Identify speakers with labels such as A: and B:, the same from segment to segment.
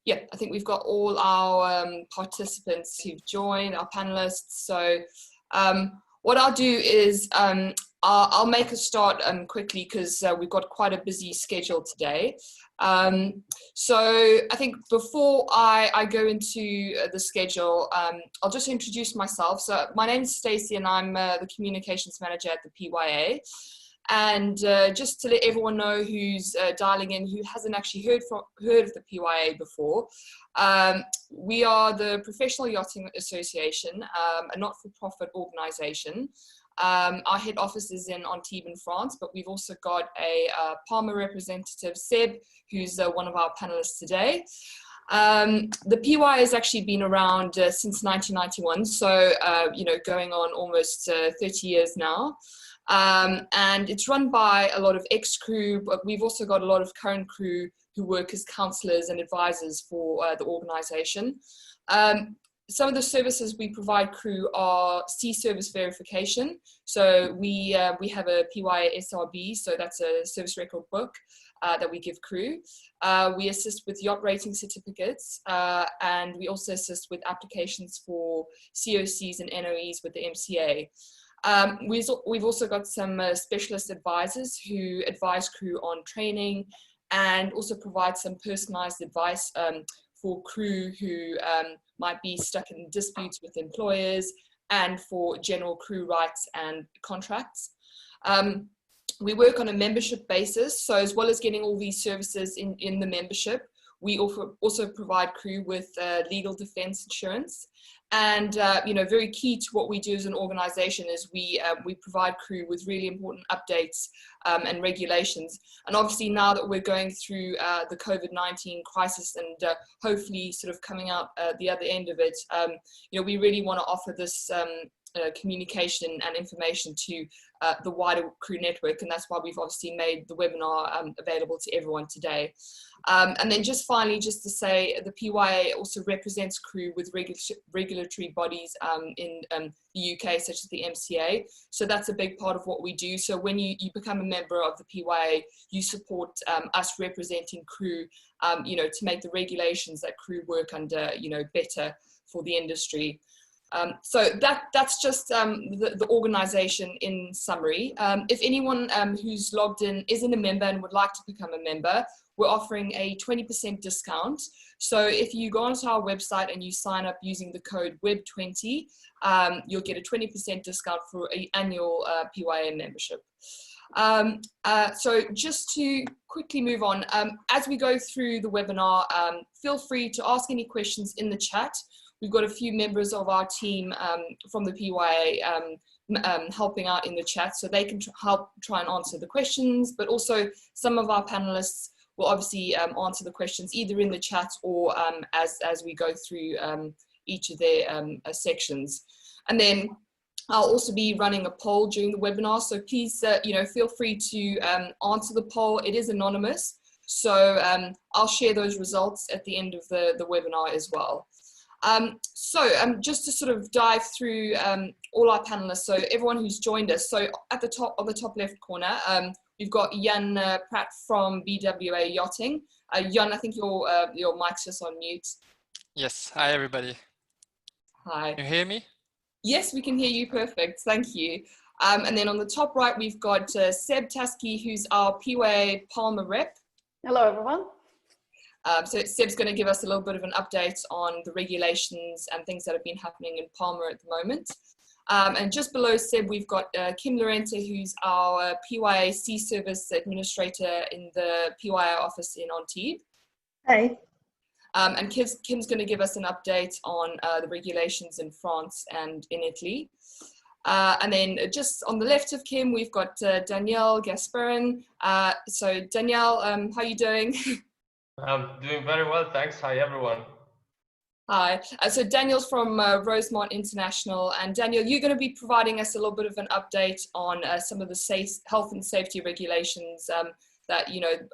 A: yeah, I think we've got all our participants who've joined, our panelists. So what I'll do is I'll make a start quickly because we've got quite a busy schedule today. So I think before I go into the schedule, I'll just introduce myself. So my name is Stacey and I'm the communications manager at the PYA. And just to let everyone know who's dialing in, who hasn't actually heard of the PYA before, we are the Professional Yachting Association, a not-for-profit organisation. Our head office is in Antibes in France, but we've also got a Palma representative, Seb, who's one of our panelists today. The PYA has actually been around since 1991, so going on almost 30 years now. And it's run by a lot of ex-crew, but we've also got a lot of current crew who work as counsellors and advisors for the organisation. Some of the services we provide crew are sea service verification. So we have a PYA SRB, so that's a service record book that we give crew. We assist with yacht rating certificates, and we also assist with applications for COCs and NOEs with the MCA. We've also got some specialist advisors who advise crew on training and also provide some personalized advice for crew who might be stuck in disputes with employers and for general crew rights and contracts. We work on a membership basis, so as well as getting all these services in the membership, we also provide crew with legal defense insurance. And very key to what we do as an organization is we provide crew with really important updates and regulations. And obviously now that we're going through the COVID-19 crisis and hopefully sort of coming out the other end of it, we really want to offer this communication and information to the wider crew network, and that's why we've obviously made the webinar available to everyone today. And then just finally, just to say, the PYA also represents crew with regulatory bodies in the UK, such as the MCA. So that's a big part of what we do. So when you become a member of the PYA, you support us representing crew, to make the regulations that crew work under, better for the industry. So that's just the organisation in summary. If anyone who's logged in isn't a member and would like to become a member, we're offering a 20% discount. So if you go onto our website and you sign up using the code WEB20, you'll get a 20% discount for an annual PYA membership. So just to quickly move on, as we go through the webinar, feel free to ask any questions in the chat. We've got a few members of our team from the PYA helping out in the chat, so they can help try and answer the questions, but also some of our panelists will obviously answer the questions either in the chat or as we go through each of their sections. And then I'll also be running a poll during the webinar, so please feel free to answer the poll. It is anonymous, so I'll share those results at the end of the webinar as well. Just to sort of dive through all our panelists, so everyone who's joined us. So at the top, on the top left corner, we've got Jan Pratt from BWA Yachting. Jan, I think your mic's just on mute.
B: Yes, hi everybody.
A: Hi.
B: Can you hear me?
A: Yes, we can hear you perfect, thank you. And then on the top right, we've got Seb Taski, who's our PYA Palma rep.
C: Hello everyone.
A: So Seb's going to give us a little bit of an update on the regulations and things that have been happening in Palma at the moment. And just below Seb, we've got Kim Lorenta, who's our PYA Sea Service Administrator in the PYA office in Antibes.
C: Hey.
A: And Kim's going to give us an update on the regulations in France and in Italy. And then just on the left of Kim, we've got Danielle Gasperin. So Danielle, how are you doing?
D: I'm doing very well, thanks. Hi, everyone.
A: Hi. So Daniel's from Rosemont International. And Daniel, you're going to be providing us a little bit of an update on some of the health and safety regulations that,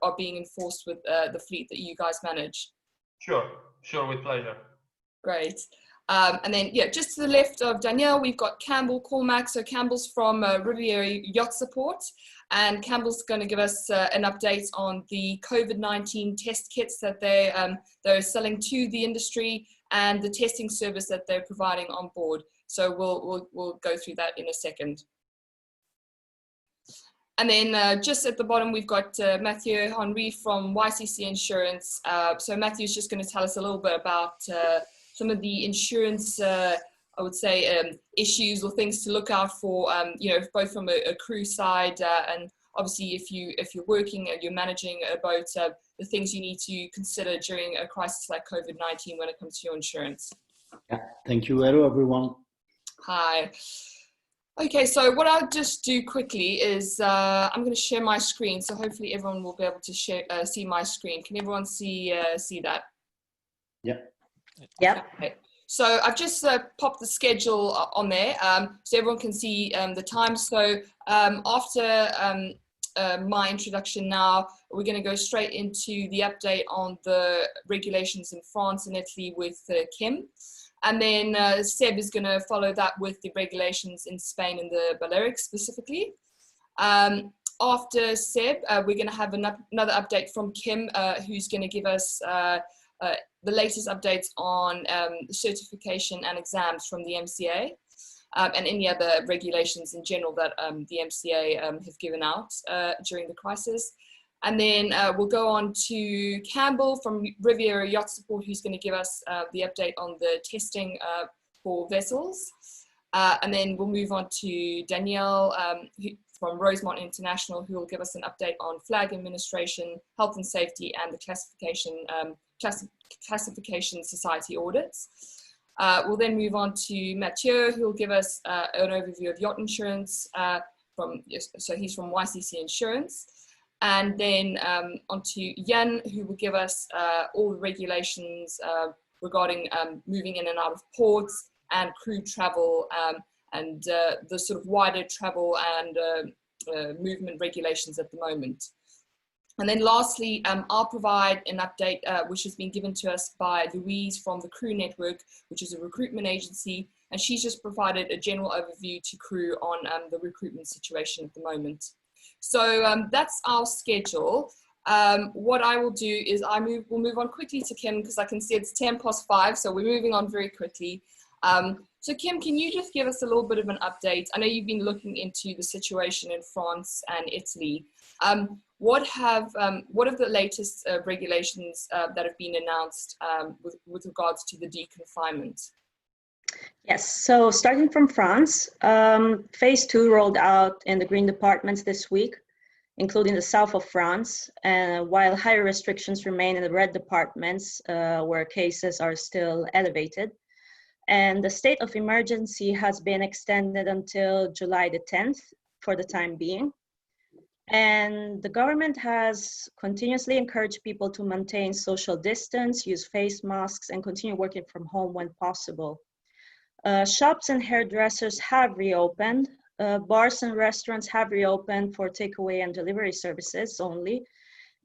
A: are being enforced with the fleet that you guys manage.
D: Sure, with pleasure.
A: Great. And then, just to the left of Danielle, we've got Campbell Cormack. So Campbell's from Riviera Yacht Support. and Campbell's going to give us an update on the COVID-19 test kits that they're selling to the industry and the testing service that they're providing on board. So we'll go through that in a second. And then just at the bottom, we've got Mathieu Henry from WYCC Insurance. So Matthew's just going to tell us a little bit about some of the insurance, I would say, issues or things to look out for, you know, both from a crew side and obviously if you're working and you're managing a boat, the things you need to consider during a crisis like COVID-19 when it comes to your insurance.
E: Yeah, thank you. Hello, everyone.
A: Hi. Okay, so what I'll just do quickly is I'm going to share my screen, so hopefully everyone will be able to see my screen. Can everyone see that?
E: Yeah.
C: Yeah.
A: Okay. So I've just popped the schedule on there, so everyone can see the time. So after my introduction now, we're going to go straight into the update on the regulations in France and Italy with Kim. And then Seb is going to follow that with the regulations in Spain and the Balearic specifically. After Seb, we're going to have another update from Kim, who's going to give us the latest updates on certification and exams from the MCA and any other regulations in general that the MCA have given out during the crisis. And then we'll go on to Campbell from Riviera Yacht Support, who's going to give us the update on the testing for vessels. And then we'll move on to Danielle from Rosemont International, who will give us an update on flag administration, health and safety, and the classification society audits. We'll then move on to Mathieu, who will give us an overview of yacht insurance so he's from WYCC Insurance. And then onto Jan, who will give us all the regulations regarding moving in and out of ports and crew travel and the sort of wider travel and movement regulations at the moment. And then lastly, I'll provide an update which has been given to us by Louise from the Crew Network, which is a recruitment agency. And she's just provided a general overview to crew on the recruitment situation at the moment. So that's our schedule. What I will do is we'll move on quickly to Kim because I can see it's 5:10, so we're moving on very quickly. So Kim, can you just give us a little bit of an update? I know you've been looking into the situation in France and Italy. What are the latest regulations that have been announced with regards to the de-confinement?
C: Yes, so starting from France, phase 2 rolled out in the green departments this week, including the south of France, while higher restrictions remain in the red departments where cases are still elevated. And the state of emergency has been extended until July the 10th for the time being. And the government has continuously encouraged people to maintain social distance, use face masks, and continue working from home when possible. Shops and hairdressers have reopened. Bars and restaurants have reopened for takeaway and delivery services only,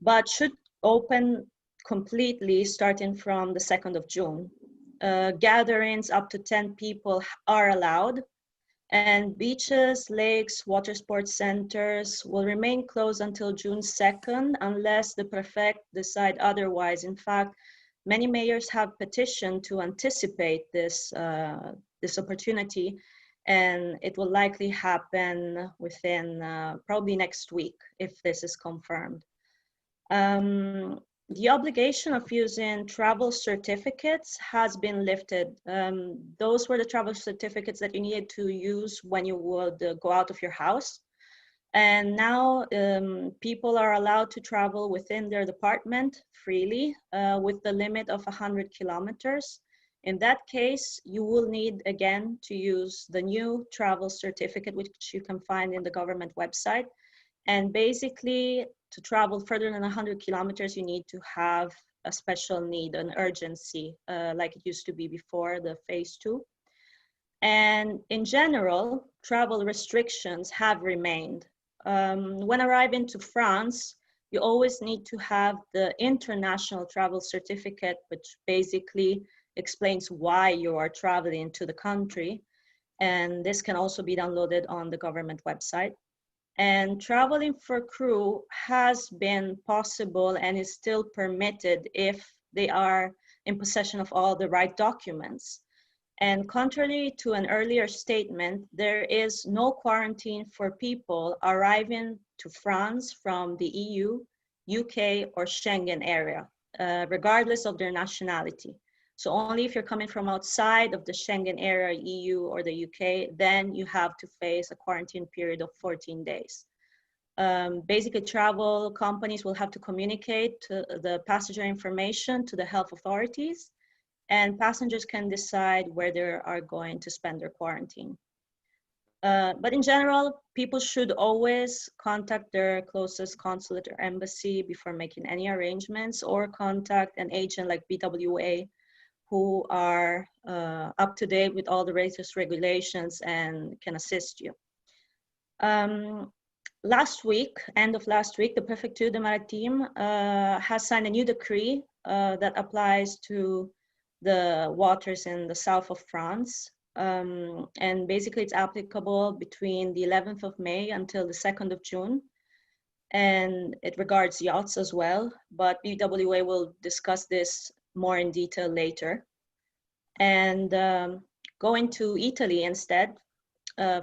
C: but should open completely starting from the 2nd of June. Gatherings up to 10 people are allowed, and beaches, lakes, water sports centers will remain closed until June 2nd unless the prefect decide otherwise. In fact, many mayors have petitioned to anticipate this opportunity, and it will likely happen within probably next week if this is confirmed. The obligation of using travel certificates has been lifted. Those were the travel certificates that you needed to use when you would go out of your house. And now people are allowed to travel within their department freely with the limit of 100 kilometers. In that case, you will need again to use the new travel certificate, which you can find in the government website. And basically, to travel further than 100 kilometers, you need to have a special need, an urgency, like it used to be before the phase 2. And in general, travel restrictions have remained. When arriving to France, you always need to have the international travel certificate, which basically explains why you are traveling to the country. And this can also be downloaded on the government website. And traveling for crew has been possible and is still permitted if they are in possession of all the right documents. And contrary to an earlier statement, there is no quarantine for people arriving to France from the EU, UK, or Schengen area, regardless of their nationality. So only if you're coming from outside of the Schengen area, EU, or the UK, then you have to face a quarantine period of 14 days. Basically, travel companies will have to communicate the passenger information to the health authorities, and passengers can decide where they are going to spend their quarantine. But in general, people should always contact their closest consulate or embassy before making any arrangements, or contact an agent like BWA who are up to date with all the latest regulations and can assist you. Last week, end of last week, the Préfecture de Maritime has signed a new decree that applies to the waters in the south of France. And basically it's applicable between the 11th of May until the 2nd of June. And it regards yachts as well, but BWA will discuss this more in detail later. And going to Italy instead,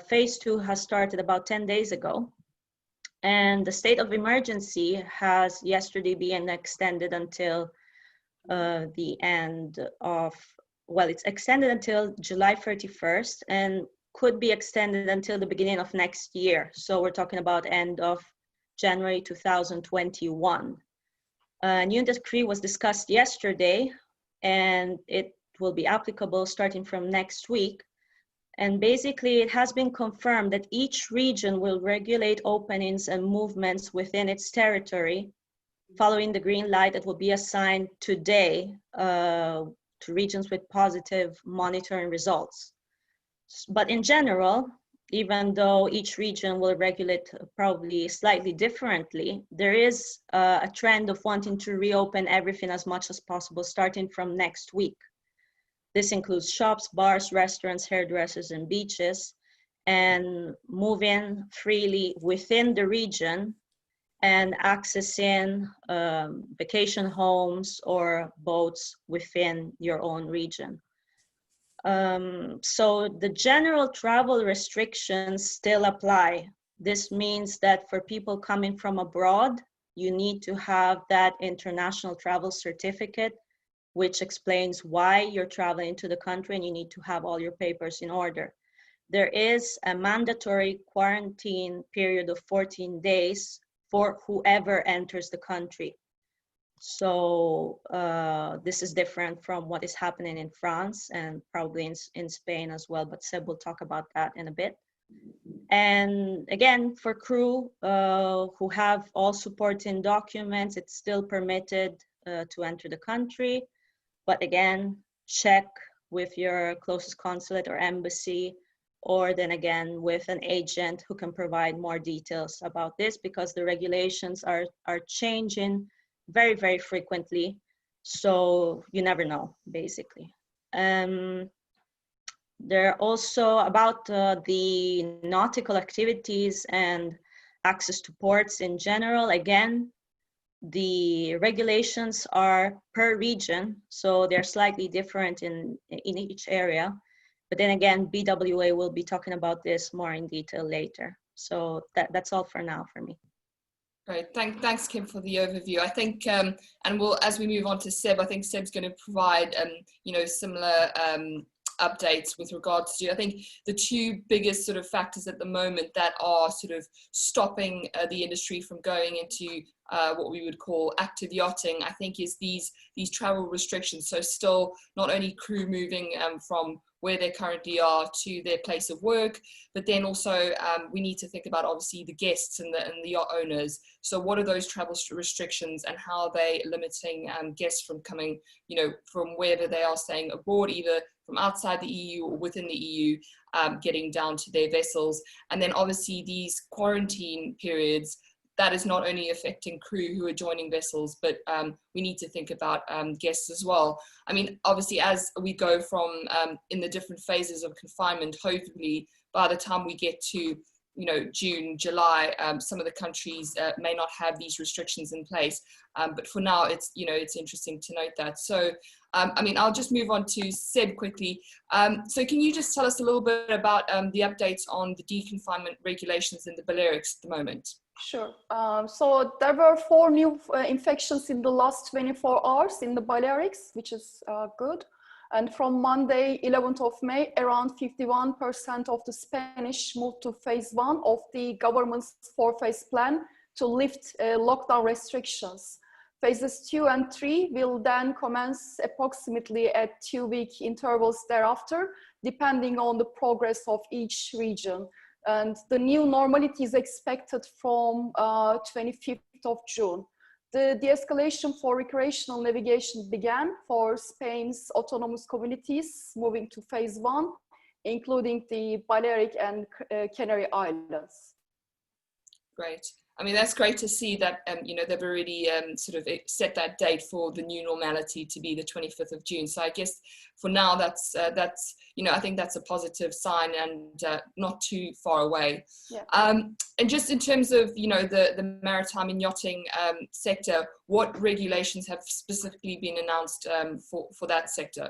C: phase 2 has started about 10 days ago. And the state of emergency has yesterday been extended until the end of, well, it's extended until July 31st and could be extended until the beginning of next year. So we're talking about end of January 2021. A new decree was discussed yesterday, and it will be applicable starting from next week. And basically it has been confirmed that each region will regulate openings and movements within its territory, following the green light that will be assigned today to regions with positive monitoring results. But in general, even though each region will regulate probably slightly differently, there is a trend of wanting to reopen everything as much as possible starting from next week. This includes shops, bars, restaurants, hairdressers, and beaches, and moving freely within the region and accessing vacation homes or boats within your own region. So the general travel restrictions still apply. This means that for people coming from abroad, you need to have that international travel certificate, which explains why you're traveling to the country, and you need to have all your papers in order. There is a mandatory quarantine period of 14 days for whoever enters the country. So this is different from what is happening in France and probably in Spain as well, but Seb will talk about that in a bit. And again, for crew who have all supporting documents, it's still permitted to enter the country. But again, check with your closest consulate or embassy, or then again with an agent who can provide more details about this, because the regulations are changing very, very frequently. So you never know, basically. There are also about the nautical activities and access to ports in general. Again, the regulations are per region, so they're slightly different in each area. But then again, BWA will be talking about this more in detail later. So that's all for now for me.
A: Great, thanks Kim for the overview. I think, and we'll, as we move on to Seb, I think Seb's going to provide, similar updates with regards to, I think, the two biggest sort of factors at the moment that are sort of stopping the industry from going into what we would call active yachting, I think, is these travel restrictions. So still not only crew moving from where they currently are to their place of work, but then also we need to think about obviously the guests and the yacht owners. So what are those travel restrictions, and how are they limiting guests from coming, from wherever they are staying abroad, either from outside the EU or within the EU, getting down to their vessels. And then obviously these quarantine periods, that is not only affecting crew who are joining vessels, but we need to think about guests as well. I mean, obviously, as we go from in the different phases of confinement, hopefully by the time we get to, June, July, some of the countries may not have these restrictions in place. But for now, it's interesting to note that. So, I'll just move on to Seb quickly. So can you just tell us a little bit about the updates on the de-confinement regulations in the Balearics at the moment?
F: Sure. So there were 4 new infections in the last 24 hours in the Balearics, which is good. And from Monday, 11th of May, around 51% of the Spanish moved to phase 1 of the government's 4-phase plan to lift lockdown restrictions. Phases 2 and 3 will then commence approximately at 2-week intervals thereafter, depending on the progress of each region. And the new normality is expected from 25th of June. The de-escalation for recreational navigation began for Spain's autonomous communities moving to phase 1, including the Balearic and Canary Islands.
A: Great. That's great to see that, they've already sort of set that date for the new normality to be the 25th of June. So I guess for now, that's I think that's a positive sign and not too far away.
F: Yeah.
A: And just in terms of, the maritime and yachting sector, what regulations have specifically been announced for that sector?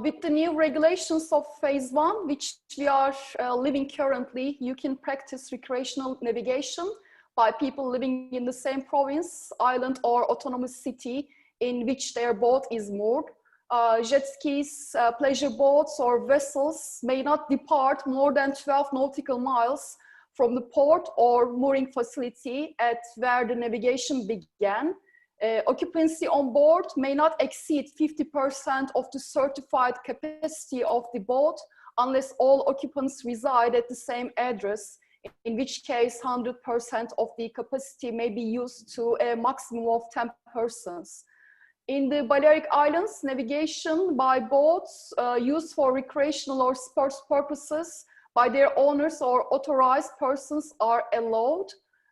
F: With the new regulations of phase 1, which we are living currently, you can practice recreational navigation by people living in the same province, island, or autonomous city in which their boat is moored. Jet skis, pleasure boats, or vessels may not depart more than 12 nautical miles from the port or mooring facility at where the navigation began. Occupancy on board may not exceed 50% of the certified capacity of the boat unless all occupants reside at the same address, in which case 100% of the capacity may be used to a maximum of 10 persons. In the Balearic Islands, navigation by boats used for recreational or sports purposes by their owners or authorized persons are allowed,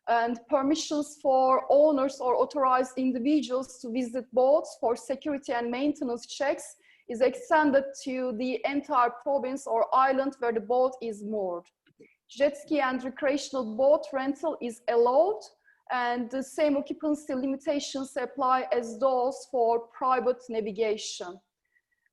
F: and permissions for owners or authorized individuals to visit boats for security and maintenance checks is extended to the entire province or island where the boat is moored. Jet ski and recreational boat rental is allowed, and the same occupancy limitations apply as those for private navigation.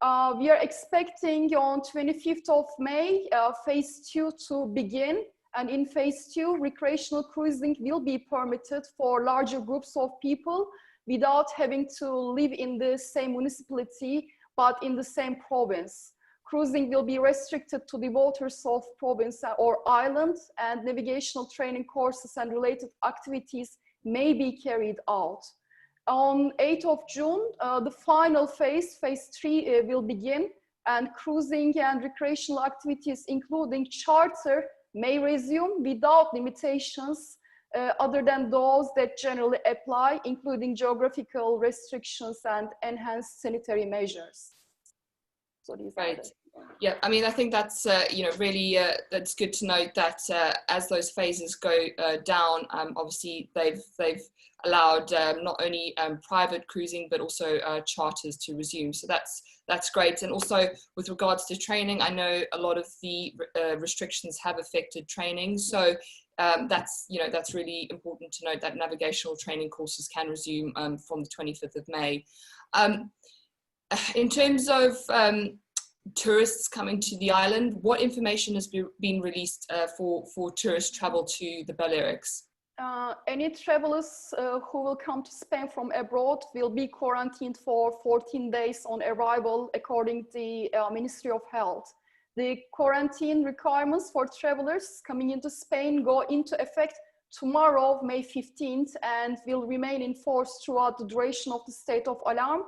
F: We are expecting on 25th of May, phase 2 to begin. And in phase 2, recreational cruising will be permitted for larger groups of people without having to live in the same municipality, but in the same province. Cruising will be restricted to the waters of province or island, and navigational training courses and related activities may be carried out. On 8th of June, the final phase, phase 3, will begin, and cruising and recreational activities, including charter, may resume without limitations other than those that generally apply, including geographical restrictions and enhanced sanitary measures. So these
A: right. Yeah, I think that's really that's good to note that as those phases go down, obviously they've allowed not only private cruising but also charters to resume. So that's great. And also with regards to training, I know a lot of the restrictions have affected training. So that's really important to note that navigational training courses can resume from the 25th of May. In terms of tourists coming to the island, what information has been released for tourist travel to the Balearics?
F: Any travelers who will come to Spain from abroad will be quarantined for 14 days on arrival, according to the Ministry of Health. The quarantine requirements for travelers coming into Spain go into effect tomorrow, May 15th, and will remain in force throughout the duration of the state of alarm,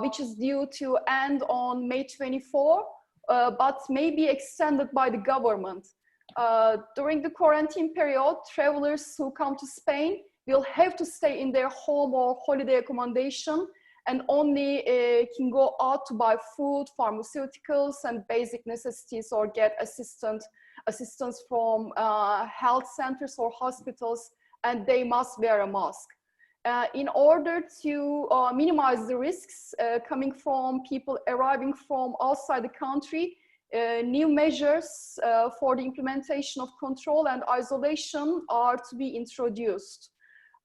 F: which is due to end on May 24, but may be extended by the government. During the quarantine period, travelers who come to Spain will have to stay in their home or holiday accommodation and only can go out to buy food, pharmaceuticals, and basic necessities, or get assistance from health centers or hospitals, and they must wear a mask. In order to minimize the risks coming from people arriving from outside the country, New measures for the implementation of control and isolation are to be introduced.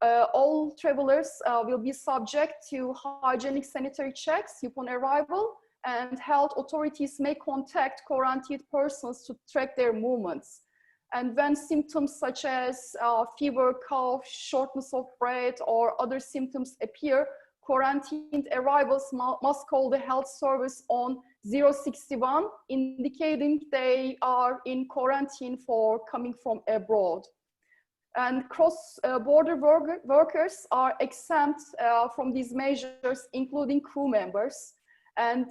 F: All travelers will be subject to hygienic sanitary checks upon arrival, and health authorities may contact quarantined persons to track their movements. And when symptoms such as fever, cough, shortness of breath, or other symptoms appear, quarantined arrivals must call the health service on 061, indicating they are in quarantine for coming from abroad. And cross-border workers are exempt from these measures, including crew members. And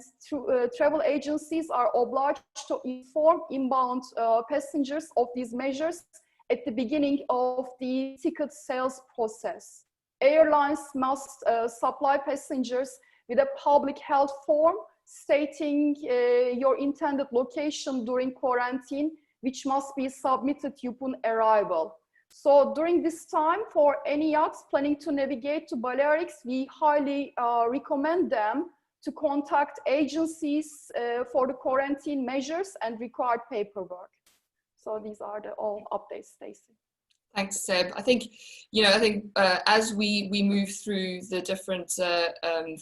F: travel agencies are obliged to inform inbound passengers of these measures at the beginning of the ticket sales process. Airlines must supply passengers with a public health form stating your intended location during quarantine, which must be submitted upon arrival. So during this time, for any yachts planning to navigate to Balearics, we highly recommend them to contact agencies for the quarantine measures and required paperwork. So these are the all updates, Stacey.
A: Thanks, Seb. I think, as we move through the different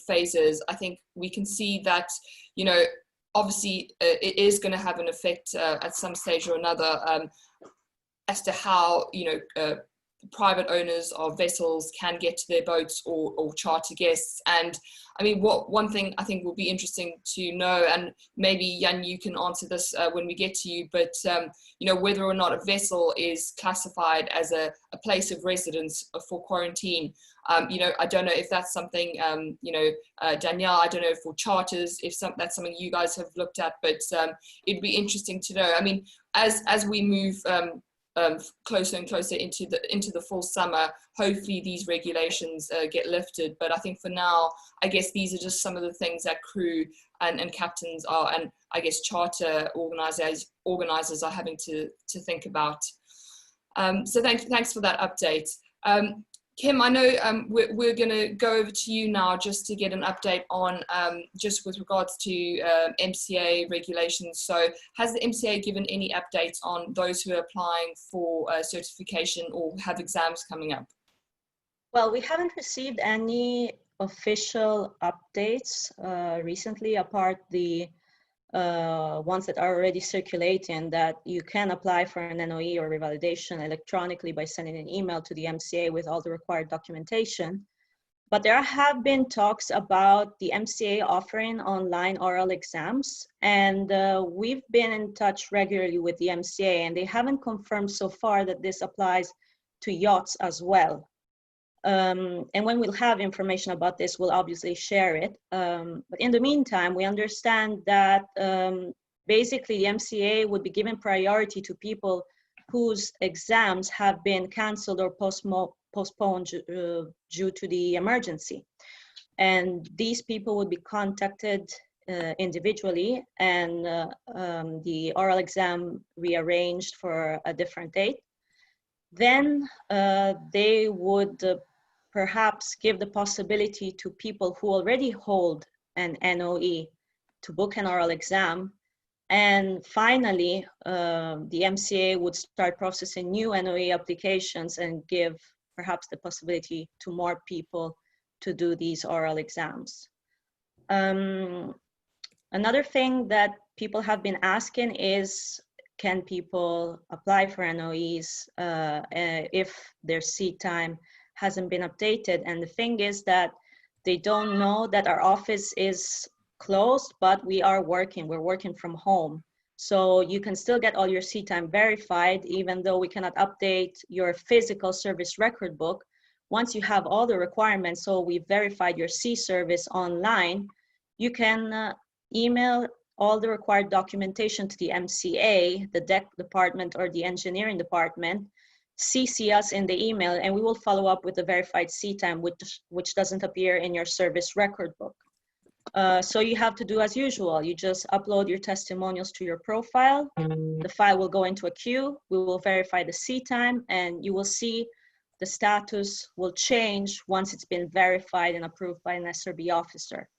A: phases, I think we can see that, obviously it is going to have an effect at some stage or another as to how, private owners of vessels can get to their boats or charter guests. And I mean, one thing I think will be interesting to know, and maybe Jan, you can answer this when we get to you, but whether or not a vessel is classified as a place of residence for quarantine. I don't know if that's something, Danielle, I don't know if for charters, that's something you guys have looked at, but it'd be interesting to know. I mean, as we move closer and closer into the full summer, hopefully these regulations get lifted. But I think for now, I guess these are just some of the things that crew and captains are, and I guess charter organizers are having to think about. So thanks for that update. Kim, I know we're going to go over to you now just to get an update on just with regards to MCA regulations. So has the MCA given any updates on those who are applying for certification or have exams coming up?
C: Well, we haven't received any official updates recently, apart the ones that are already circulating, that you can apply for an NOE or revalidation electronically by sending an email to the MCA with all the required documentation. But there have been talks about the MCA offering online oral exams, and we've been in touch regularly with the MCA, and they haven't confirmed so far that this applies to yachts as well. And when we'll have information about this, we'll obviously share it. But in the meantime, we understand that basically the MCA would be giving priority to people whose exams have been canceled or postponed due to the emergency. And these people would be contacted individually, and the oral exam rearranged for a different date. Then they would perhaps give the possibility to people who already hold an NOE to book an oral exam. And finally, the MCA would start processing new NOE applications and give perhaps the possibility to more people to do these oral exams. Another thing that people have been asking is, can people apply for NOEs if their seat time hasn't been updated? And the thing is that they don't know that our office is closed, but we are working. We're working from home. So you can still get all your seat time verified, even though we cannot update your physical service record book. Once you have all the requirements, so we verified your sea service online, you can email all the required documentation to the MCA, the deck department, or the engineering department, CC us in the email, and we will follow up with the verified seat time, which doesn't appear in your service record book. So you have to do as usual. You just upload your testimonials to your profile. The file will go into a queue. We will verify the seat time, and you will see the status will change once it's been verified and approved by an SRB officer.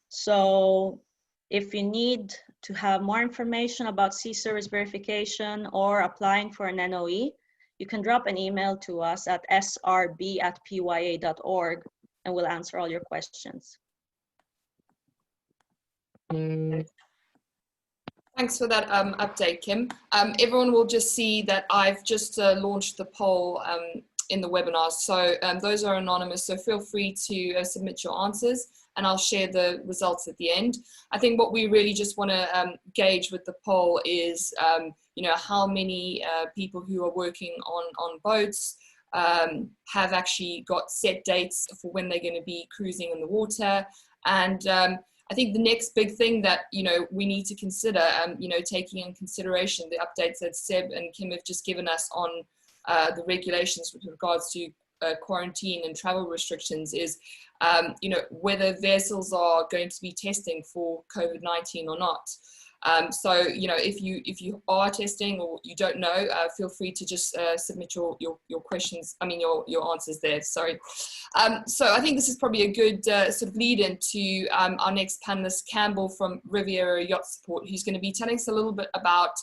C: So If you need to have more information about sea service verification or applying for an NOE, you can drop an email to us at srb@pya.org and we'll answer all your questions.
A: Thanks for that update, Kim. Everyone will just see that I've just launched the poll in the webinar. So those are anonymous, so feel free to submit your answers and I'll share the results at the end. I think what we really just want to gauge with the poll is, you know, how many people who are working on boats have actually got set dates for when they're going to be cruising in the water. And I think the next big thing that, you know, we need to consider, you know, taking in consideration the updates that Seb and Kim have just given us on the regulations with regards to quarantine and travel restrictions is, you know, whether vessels are going to be testing for COVID-19 or not. So, you know, if you are testing or you don't know, feel free to just submit your questions, I mean, your answers there, sorry. So I think this is probably a good sort of lead into our next panelist, Campbell from Riviera Yacht Support, who's going to be telling us a little bit about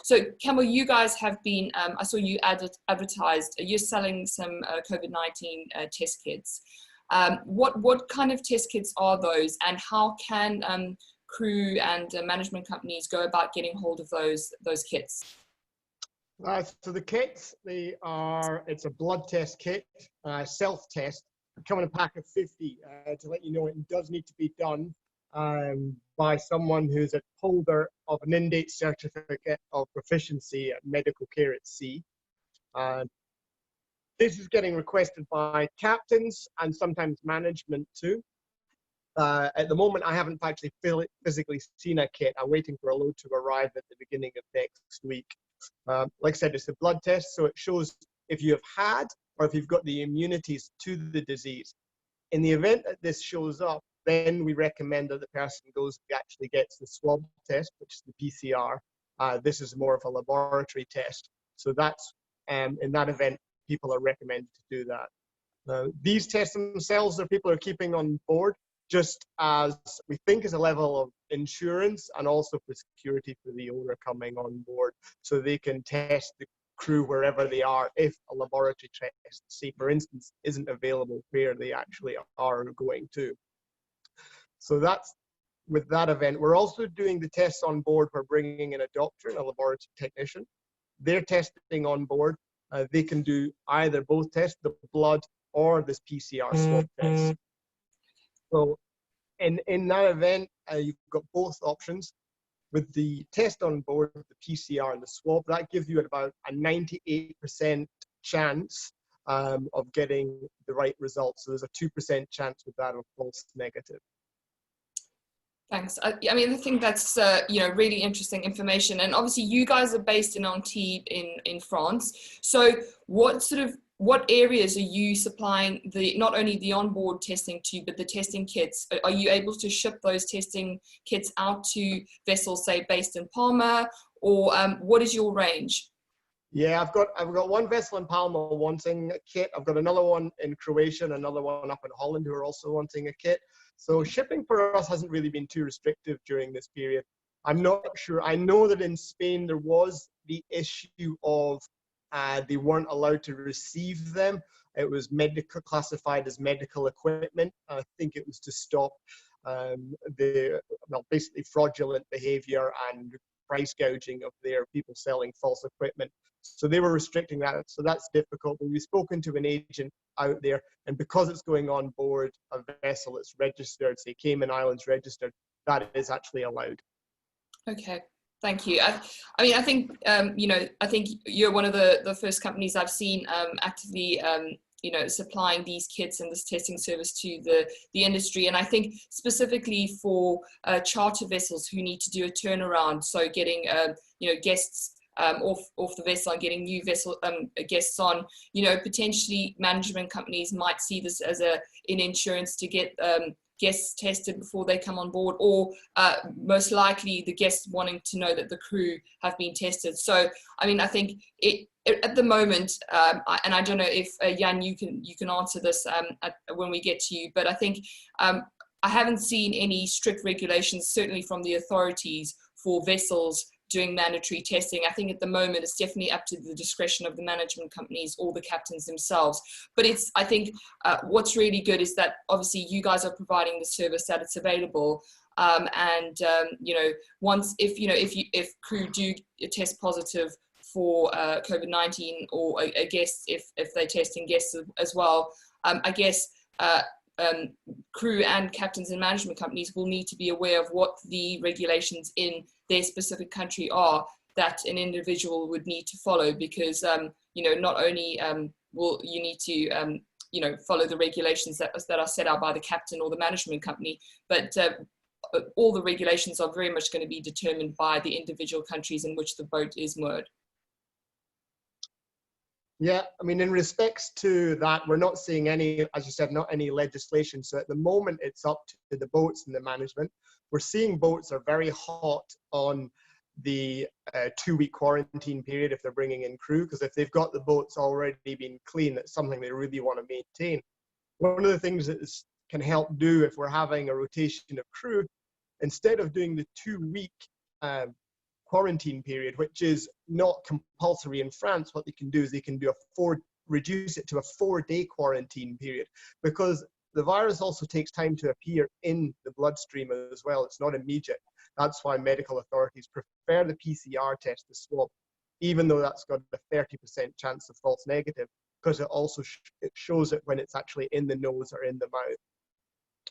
A: so Campbell, you guys have been, I saw you advertised, you're selling some COVID-19 test kits. What kind of test kits are those, and how can crew and management companies go about getting hold of those kits?
G: So the kits, it's a blood test kit, self-test, come in a pack of 50 to let you know it does need to be done by someone who's a holder of an in-date certificate of proficiency at medical care at sea. This is getting requested by captains and sometimes management too. At the moment, I haven't actually physically seen a kit. I'm waiting for a load to arrive at the beginning of next week. Like I said, it's a blood test, so it shows if you have had or if you've got the immunities to the disease. In the event that this shows up, then we recommend that the person actually gets the swab test, which is the PCR. This is more of a laboratory test. So that's, in that event, people are recommended to do that. These tests themselves are people are keeping on board just as we think is a level of insurance and also for security for the owner coming on board, so they can test the crew wherever they are if a laboratory test, say for instance, isn't available where they actually are going to. So that's with that event. We're also doing the tests on board. We're bringing in a doctor and a laboratory technician. They're testing on board. They can do either both tests, the blood or this PCR swab test. So in that event, you've got both options. With the test on board, the PCR and the swab, that gives you about a 98% chance of getting the right results. So there's a 2% chance with that of false negative.
A: Thanks. I mean, I think that's you know, really interesting information. And obviously, you guys are based in Antibes in France. So, what areas are you supplying not only the onboard testing to, but the testing kits? Are you able to ship those testing kits out to vessels, say, based in Palma, or what is your range?
G: Yeah, I've got one vessel in Palma wanting a kit. I've got another one in Croatia and another one up in Holland who are also wanting a kit. So shipping for us hasn't really been too restrictive during this period. I'm not sure. I know that in Spain there was the issue of they weren't allowed to receive them. It was classified as medical equipment. I think it was to stop basically fraudulent behavior and price gouging of their people selling false equipment. So they were restricting that. So that's difficult. But we've spoken to an agent out there, and because it's going on board a vessel that's registered, say Cayman Islands registered, that is actually allowed.
A: Okay, thank you. I mean, I think you know, I think you're one of the first companies I've seen actively you know, supplying these kits and this testing service to the industry. And I think specifically for charter vessels who need to do a turnaround, so getting you know, guests off the vessel and getting new vessel guests on, you know, potentially management companies might see this as an insurance to get guests tested before they come on board, or most likely the guests wanting to know that the crew have been tested. So I mean, I think at the moment, and I don't know if Jan, you can answer this when we get to you, but I think I haven't seen any strict regulations, certainly from the authorities, for vessels doing mandatory testing. I think at the moment it's definitely up to the discretion of the management companies or the captains themselves. But I think what's really good is that obviously you guys are providing the service, that it's available. Once if crew do test positive for COVID-19, or a guest, if they're testing guests as well, I guess crew and captains and management companies will need to be aware of what the regulations in their specific country are that an individual would need to follow, because not only will you need to follow the regulations that are set out by the captain or the management company, but all the regulations are very much going to be determined by the individual countries in which the boat is moored.
G: Yeah, I mean, in respects to that, we're not seeing any, as you said, not any legislation. So at the moment, it's up to the boats and the management. We're seeing boats are very hot on the 2-week quarantine period if they're bringing in crew, because if they've got the boats already being clean, that's something they really want to maintain. One of the things that can help do if we're having a rotation of crew, instead of doing the 2-week quarantine period, which is not compulsory in France, what they can do is they can do reduce it to a 4-day quarantine period, because the virus also takes time to appear in the bloodstream as well. It's not immediate. That's why medical authorities prefer the PCR test, the swab, even though that's got a 30% chance of false negative, because it also it shows it when it's actually in the nose or in the mouth.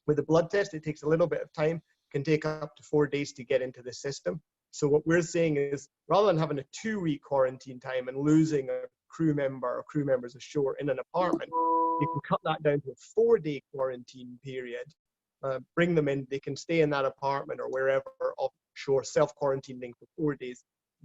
G: With the blood test, it takes a little bit of time, can take up to 4 days to get into the system. So what we're saying is, rather than having a 2-week quarantine time and losing a crew member or crew members ashore in an apartment, you can cut that down to a 4-day quarantine period. Bring them in, they can stay in that apartment or wherever offshore, self-quarantining for 4 days.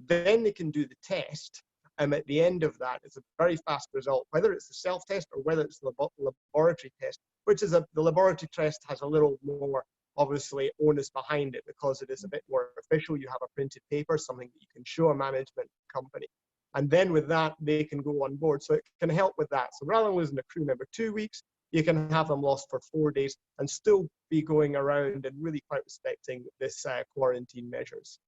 G: Then they can do the test. And at the end of that, it's a very fast result, whether it's the self-test or whether it's the laboratory test, which is the laboratory test has a little more obviously onus behind it because it is a bit more official. You have a printed paper, something that you can show a management company. And then with that, they can go on board. So it can help with that. So rather than losing a crew member 2 weeks, you can have them lost for 4 days and still be going around and really quite respecting this quarantine measures.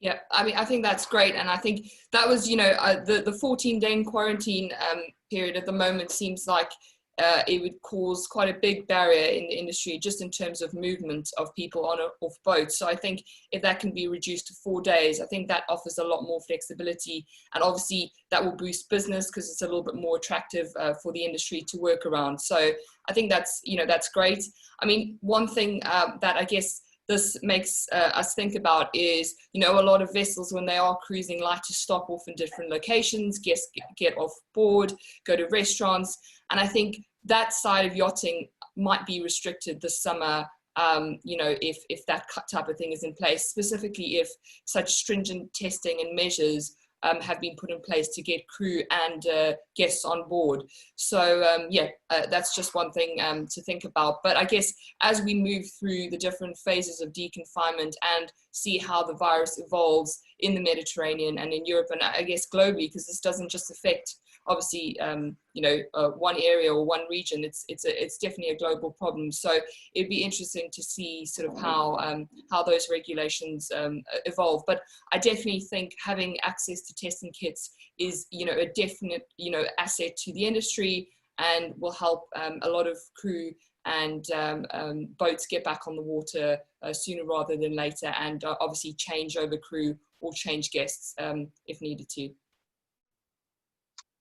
A: Yeah, I mean, I think that's great. And I think that was, the 14-day quarantine period at the moment seems like it would cause quite a big barrier in the industry, just in terms of movement of people on or off boats. So I think if that can be reduced to 4 days, I think that offers a lot more flexibility, and obviously that will boost business because it's a little bit more attractive for the industry to work around. So I think that's, that's great. I mean, one thing that I guess this makes us think about is, a lot of vessels when they are cruising like to stop off in different locations, guests get off board, go to restaurants. And I think that side of yachting might be restricted this summer, if that type of thing is in place, specifically if such stringent testing and measures have been put in place to get crew and guests on board. So that's just one thing to think about. But I guess as we move through the different phases of de-confinement and see how the virus evolves in the Mediterranean and in Europe, and I guess globally, because this doesn't just affect obviously one area or one region, it's definitely a global problem. So it'd be interesting to see sort of how those regulations evolve. But I definitely think having access to testing kits is a definite asset to the industry, and will help a lot of crew and boats get back on the water sooner rather than later, and obviously change over crew or change guests if needed to.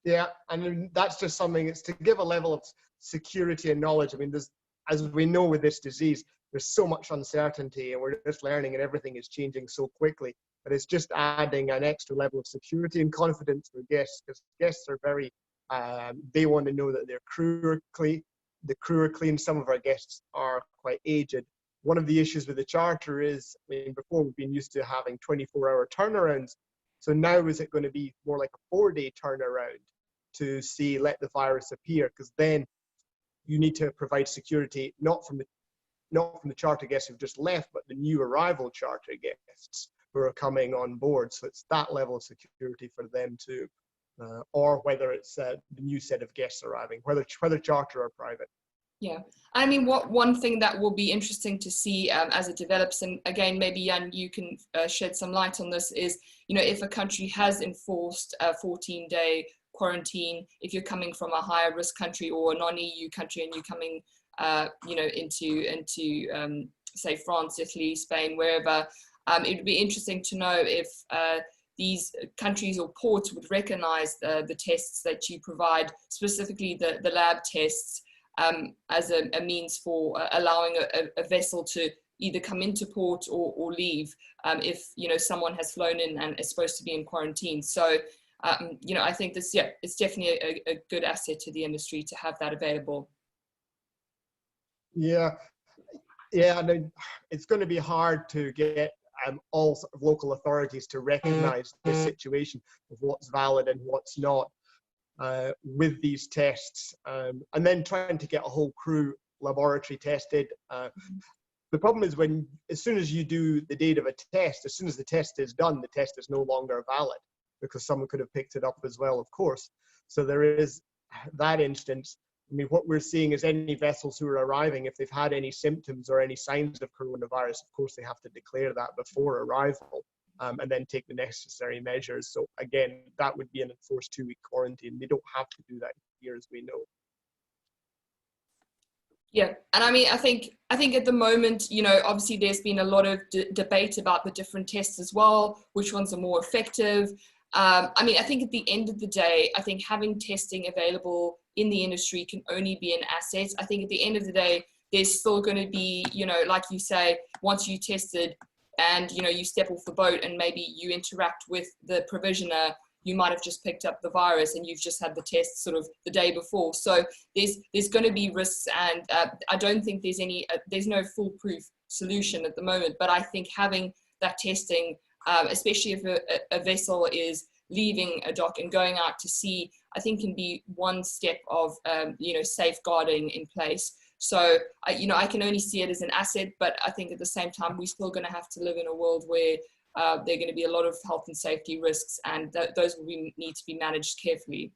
G: Yeah, and that's just something, it's to give a level of security and knowledge. I mean, as we know with this disease, there's so much uncertainty, and we're just learning, and everything is changing so quickly. But it's just adding an extra level of security and confidence for guests, because guests are very, they want to know that their crew are clean. The crew are clean. Some of our guests are quite aged. One of the issues with the charter is, I mean, before we've been used to having 24-hour turnarounds. So now is it going to be more like a 4-day turnaround to let the virus appear? Because then you need to provide security not from the charter guests who've just left, but the new arrival charter guests who are coming on board. So it's that level of security for them too, or whether it's the new set of guests arriving, whether charter or private.
A: Yeah, I mean, one thing that will be interesting to see as it develops, and again, maybe Jan, you can shed some light on this, is, you know, if a country has enforced a 14-day quarantine, if you're coming from a higher risk country or a non-EU country and you're coming, you know, into say France, Italy, Spain, wherever, it would be interesting to know if these countries or ports would recognize the tests that you provide, specifically the lab tests, as a means for allowing a vessel to either come into port or leave if, you know, someone has flown in and is supposed to be in quarantine. So, you know, I think this, yeah, it's definitely a good asset to the industry to have that available.
G: Yeah, yeah, and it's going to be hard to get all sort of local authorities to recognize the situation of what's valid and what's not. With these tests, and then trying to get a whole crew laboratory tested. The problem is as soon as you do the date of a test, as soon as the test is done, the test is no longer valid because someone could have picked it up as well, of course. So there is that instance. I mean, what we're seeing is any vessels who are arriving, if they've had any symptoms or any signs of coronavirus, of course, they have to declare that before arrival. And then take the necessary measures. So again, that would be an enforced 2-week quarantine. They don't have to do that here, as we know.
A: Yeah, and I mean, I think at the moment, you know, obviously there's been a lot of debate about the different tests as well, which ones are more effective. I mean, I think at the end of the day, I think having testing available in the industry can only be an asset. I think at the end of the day, there's still going to be, you know, like you say, once you tested, and, you know, you step off the boat and maybe you interact with the provisioner, you might have just picked up the virus and you've just had the test sort of the day before. So there's going to be risks, and I don't think there's no foolproof solution at the moment. But I think having that testing, especially if a vessel is leaving a dock and going out to sea, I think can be one step of, you know, safeguarding in place. So, you know, I can only see it as an asset, but I think at the same time, we're still going to have to live in a world where there are going to be a lot of health and safety risks, and those will need to be managed carefully.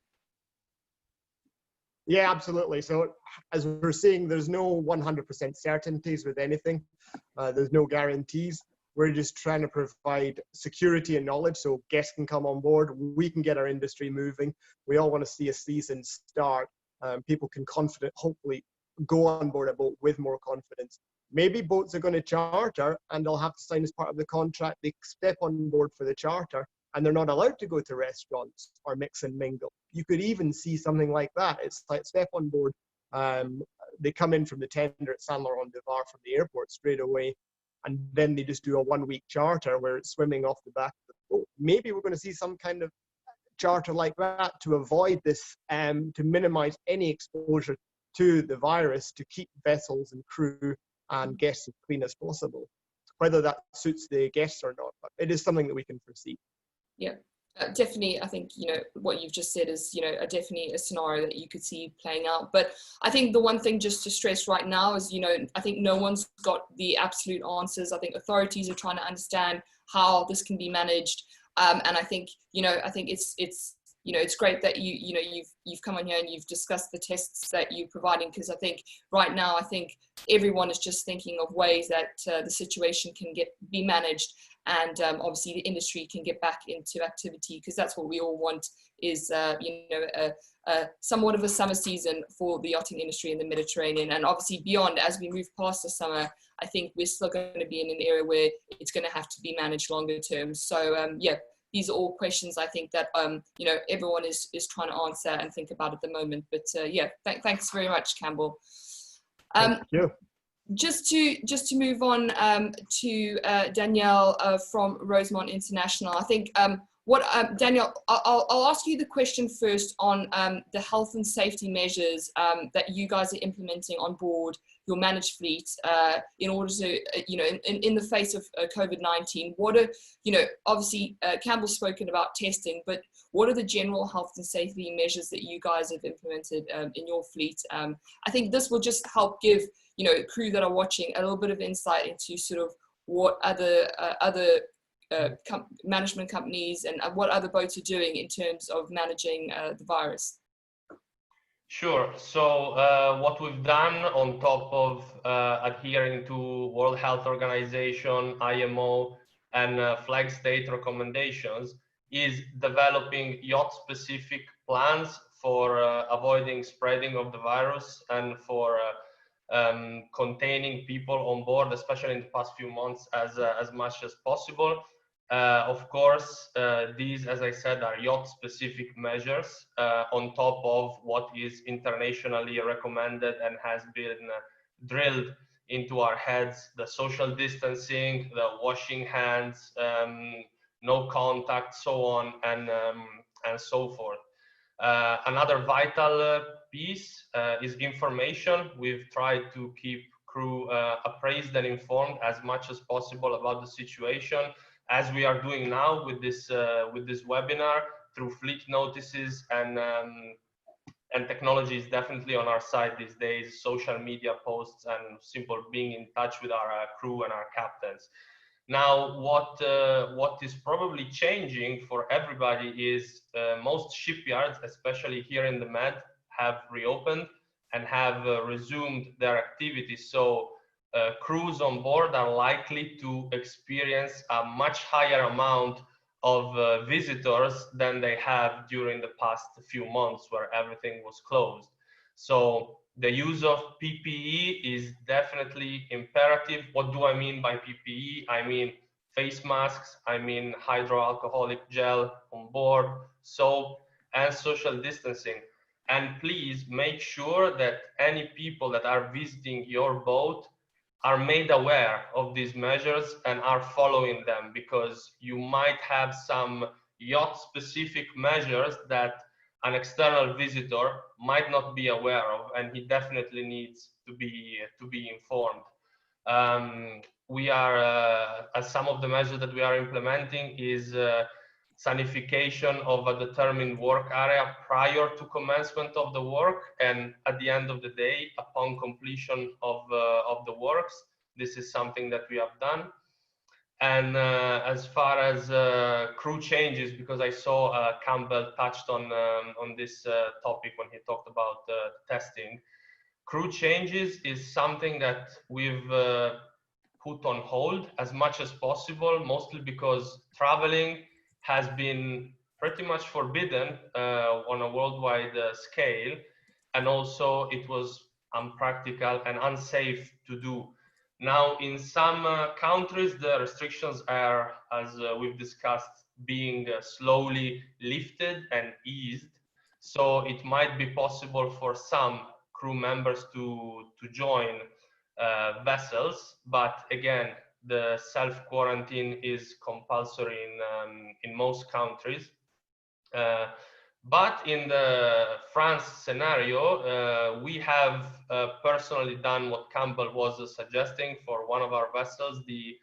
G: Yeah, absolutely. So as we're seeing, there's no 100% certainties with anything. There's no guarantees. We're just trying to provide security and knowledge so guests can come on board. We can get our industry moving. We all want to see a season start. People can hopefully go on board a boat with more confidence. Maybe boats are going to charter and they'll have to sign as part of the contract. They step on board for the charter and they're not allowed to go to restaurants or mix and mingle. You could even see something like that. It's like step on board. They come in from the tender at Saint Laurent de Var from the airport straight away, and then they just do a 1-week charter where it's swimming off the back of the boat. Maybe we're going to see some kind of charter like that to avoid this, to minimize any exposure to the virus, to keep vessels and crew and guests as clean as possible. Whether that suits the guests or not, but it is something that we can foresee.
A: Yeah, definitely. I think, you know, what you've just said is, you know, definitely a scenario that you could see playing out. But I think the one thing just to stress right now is, you know, I think no one's got the absolute answers. I think authorities are trying to understand how this can be managed. And I think, you know, it's you know, it's great that you've come on here and you've discussed the tests that you're providing, because I think right now, I think everyone is just thinking of ways that the situation can be managed, and obviously the industry can get back into activity, because that's what we all want is, you know, somewhat of a summer season for the yachting industry in the Mediterranean, and obviously beyond. As we move past the summer, I think we're still going to be in an area where it's going to have to be managed longer term. So yeah. These are all questions I think that, you know, everyone is trying to answer and think about at the moment. But yeah, thanks very much, Campbell.
G: Thank you.
A: Just to move on to Danielle from Rosemont International. I think Danielle, I'll ask you the question first on the health and safety measures that you guys are implementing on board your managed fleet in order to, you know, in the face of COVID-19. What are, you know, obviously Campbell's spoken about testing, but what are the general health and safety measures that you guys have implemented in your fleet? I think this will just help give, you know, crew that are watching a little bit of insight into sort of what other management companies and what other boats are doing in terms of managing the virus.
D: Sure. So what we've done on top of adhering to World Health Organization, IMO, and flag state recommendations is developing yacht-specific plans for avoiding spreading of the virus and for containing people on board, especially in the past few months, as much as possible. Of course, these, as I said, are yacht-specific measures on top of what is internationally recommended and has been drilled into our heads: the social distancing, the washing hands, no contact, so on, and so forth. Another vital piece is information. We've tried to keep crew appraised and informed as much as possible about the situation, as we are doing now with this webinar, through fleet notices, and technology is definitely on our side these days: social media posts and simple being in touch with our crew and our captains. Now, what is probably changing for everybody is most shipyards, especially here in the Med, have reopened and have resumed their activities. So crews on board are likely to experience a much higher amount of visitors than they have during the past few months where everything was closed. So the use of PPE is definitely imperative. What do I mean by PPE? I mean face masks, I mean hydroalcoholic gel on board, soap, and social distancing. And please make sure that any people that are visiting your boat are made aware of these measures and are following them, because you might have some yacht-specific measures that an external visitor might not be aware of, and he definitely needs to be informed. We are, as some of the measures that we are implementing is sanification of a determined work area prior to commencement of the work, and at the end of the day, upon completion of the works. This is something that we have done. And as far as crew changes, because I saw Campbell touched on this topic when he talked about testing, crew changes is something that we've put on hold as much as possible, mostly because traveling has been pretty much forbidden on a worldwide scale, and also it was unpractical and unsafe to do. Now, in some countries, the restrictions are, as we've discussed, being slowly lifted and eased. So it might be possible for some crew members to join vessels, but again, the self-quarantine is compulsory in most countries. But in the France scenario, we have personally done what Campbell was suggesting for one of our vessels, the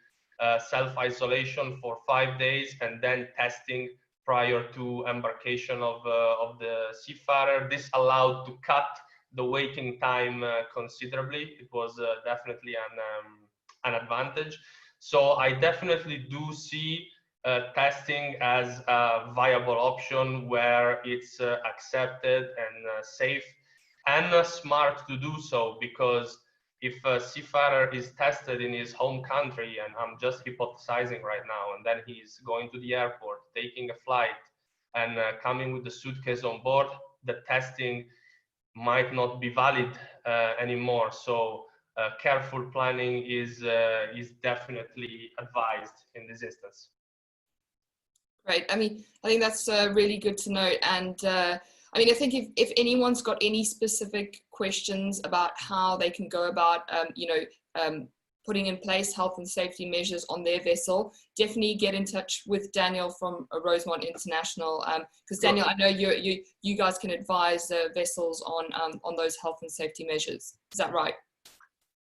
D: self-isolation for 5 days and then testing prior to embarkation of the seafarer. This allowed to cut the waiting time considerably. It was definitely an advantage. So I definitely do see testing as a viable option where it's accepted and safe and smart to do so, because if a seafarer is tested in his home country, and I'm just hypothesizing right now, and then he's going to the airport, taking a flight, and coming with the suitcase on board, the testing might not be valid anymore. So careful planning is definitely advised in this instance.
A: Great. I mean, I think that's really good to know. And I mean, I think if anyone's got any specific questions about how they can go about, putting in place health and safety measures on their vessel, definitely get in touch with Daniel from Rosemont International, because Daniel, I know you guys can advise vessels on those health and safety measures. Is that right?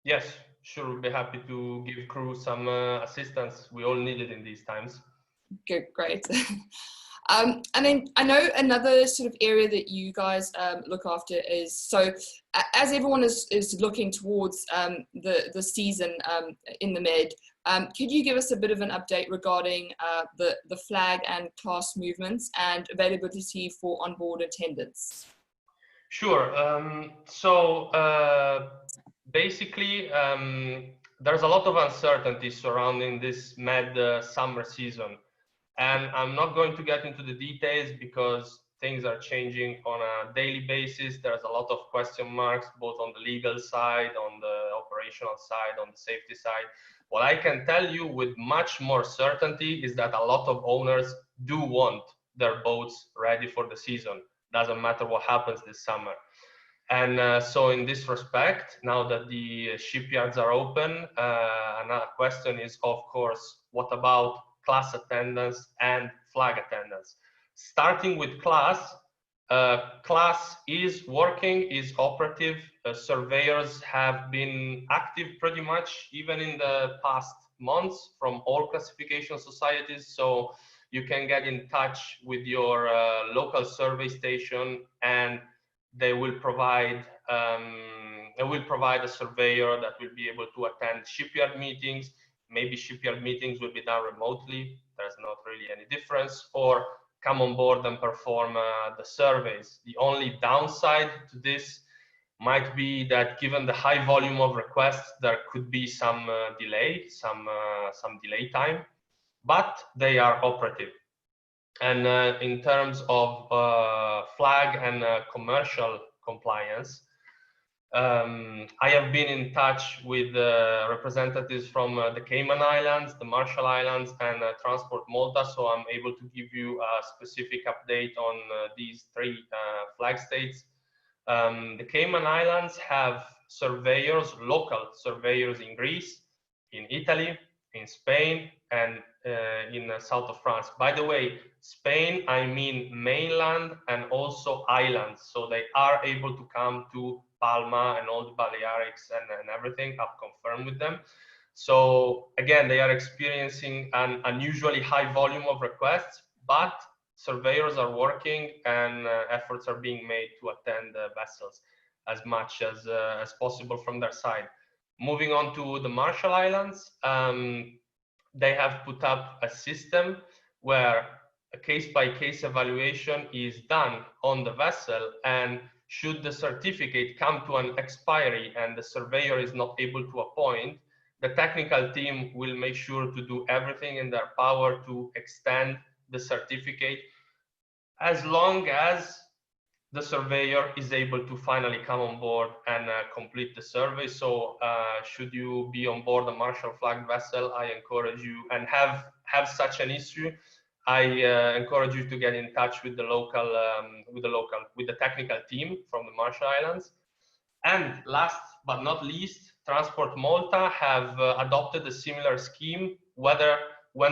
D: Yes, sure. We'll be happy to give crew some assistance. We all need it in these times.
A: Good, great. And then I know another sort of area that you guys look after is, so as everyone is looking towards the season in the Med, could you give us a bit of an update regarding the flag and class movements and availability for onboard attendance?
D: Sure. Basically, there's a lot of uncertainty surrounding this mad summer season. And I'm not going to get into the details because things are changing on a daily basis. There's a lot of question marks, both on the legal side, on the operational side, on the safety side. What I can tell you with much more certainty is that a lot of owners do want their boats ready for the season. Doesn't matter what happens this summer. And so in this respect, now that the shipyards are open, another question is, of course, what about class attendance and flag attendance? Starting with class, class is working, is operative. Surveyors have been active pretty much even in the past months from all classification societies. So you can get in touch with your local survey station, and they will provide a surveyor that will be able to attend shipyard meetings. Maybe shipyard meetings will be done remotely. There's not really any difference. Or come on board and perform the surveys. The only downside to this might be that given the high volume of requests, there could be some delay time, but they are operative. And in terms of flag and commercial compliance, I have been in touch with representatives from the Cayman Islands, the Marshall Islands, and Transport Malta, so I'm able to give you a specific update on these three flag states. The Cayman Islands have surveyors, local surveyors in Greece, in Italy, in Spain, and in south of France. By the way, Spain, I mean mainland and also islands. So they are able to come to Palma and all the Balearics and everything. I've confirmed with them. So again, they are experiencing an unusually high volume of requests, but surveyors are working and efforts are being made to attend the vessels as much as possible from their side. Moving on to the Marshall Islands, they have put up a system where a case-by-case evaluation is done on the vessel, and should the certificate come to an expiry and the surveyor is not able to appoint, the technical team will make sure to do everything in their power to extend the certificate as long as the surveyor is able to finally come on board and complete the survey. So should you be on board a Marshall flagged vessel, I encourage you, and have such an issue, I encourage you to get in touch with the with the technical team from the Marshall Islands. And last but not least, Transport Malta have adopted a similar scheme. When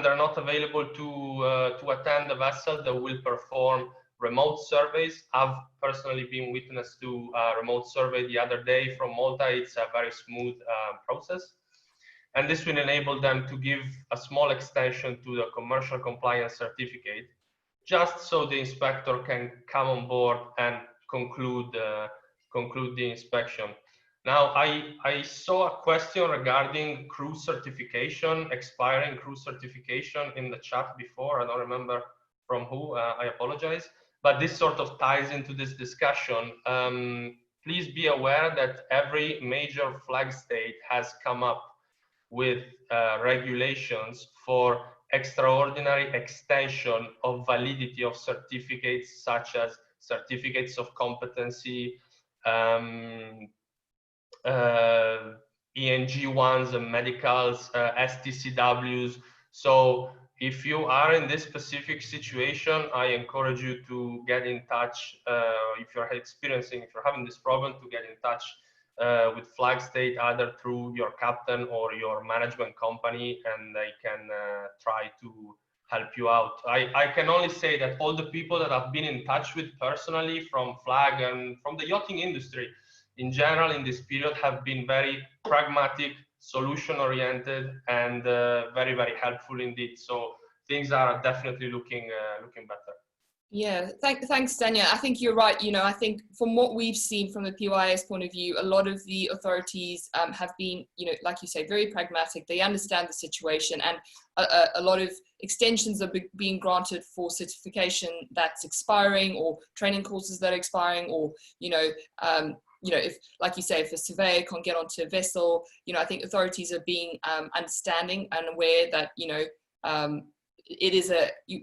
D: they're not available to attend the vessel, they will perform remote surveys. I've personally been witness to a remote survey the other day from Malta. It's a very smooth process. And this will enable them to give a small extension to the commercial compliance certificate, just so the inspector can come on board and conclude the inspection. Now, I saw a question regarding crew certification, expiring crew certification in the chat before. I don't remember from who, I apologize. But this sort of ties into this discussion. Please be aware that every major flag state has come up with regulations for extraordinary extension of validity of certificates, such as certificates of competency, ENG ones, and medicals, STCWs. So if you are in this specific situation, I encourage you to get in touch. If you're having this problem, to get in touch with flag state, either through your captain or your management company, and they can try to help you out. I can only say that all the people that I've been in touch with personally from flag and from the yachting industry in general in this period have been very pragmatic, solution oriented, and very, very helpful indeed. So things are definitely looking better.
A: Yeah, thanks, Daniel. I think you're right. You know, I think from what we've seen from the PYS point of view, a lot of the authorities have been, you know, like you say, very pragmatic. They understand the situation, and a lot of extensions are being granted for certification that's expiring, or training courses that are expiring, or, you know, if, like you say, if a surveyor can't get onto a vessel, you know, I think authorities are being understanding and aware that, you know,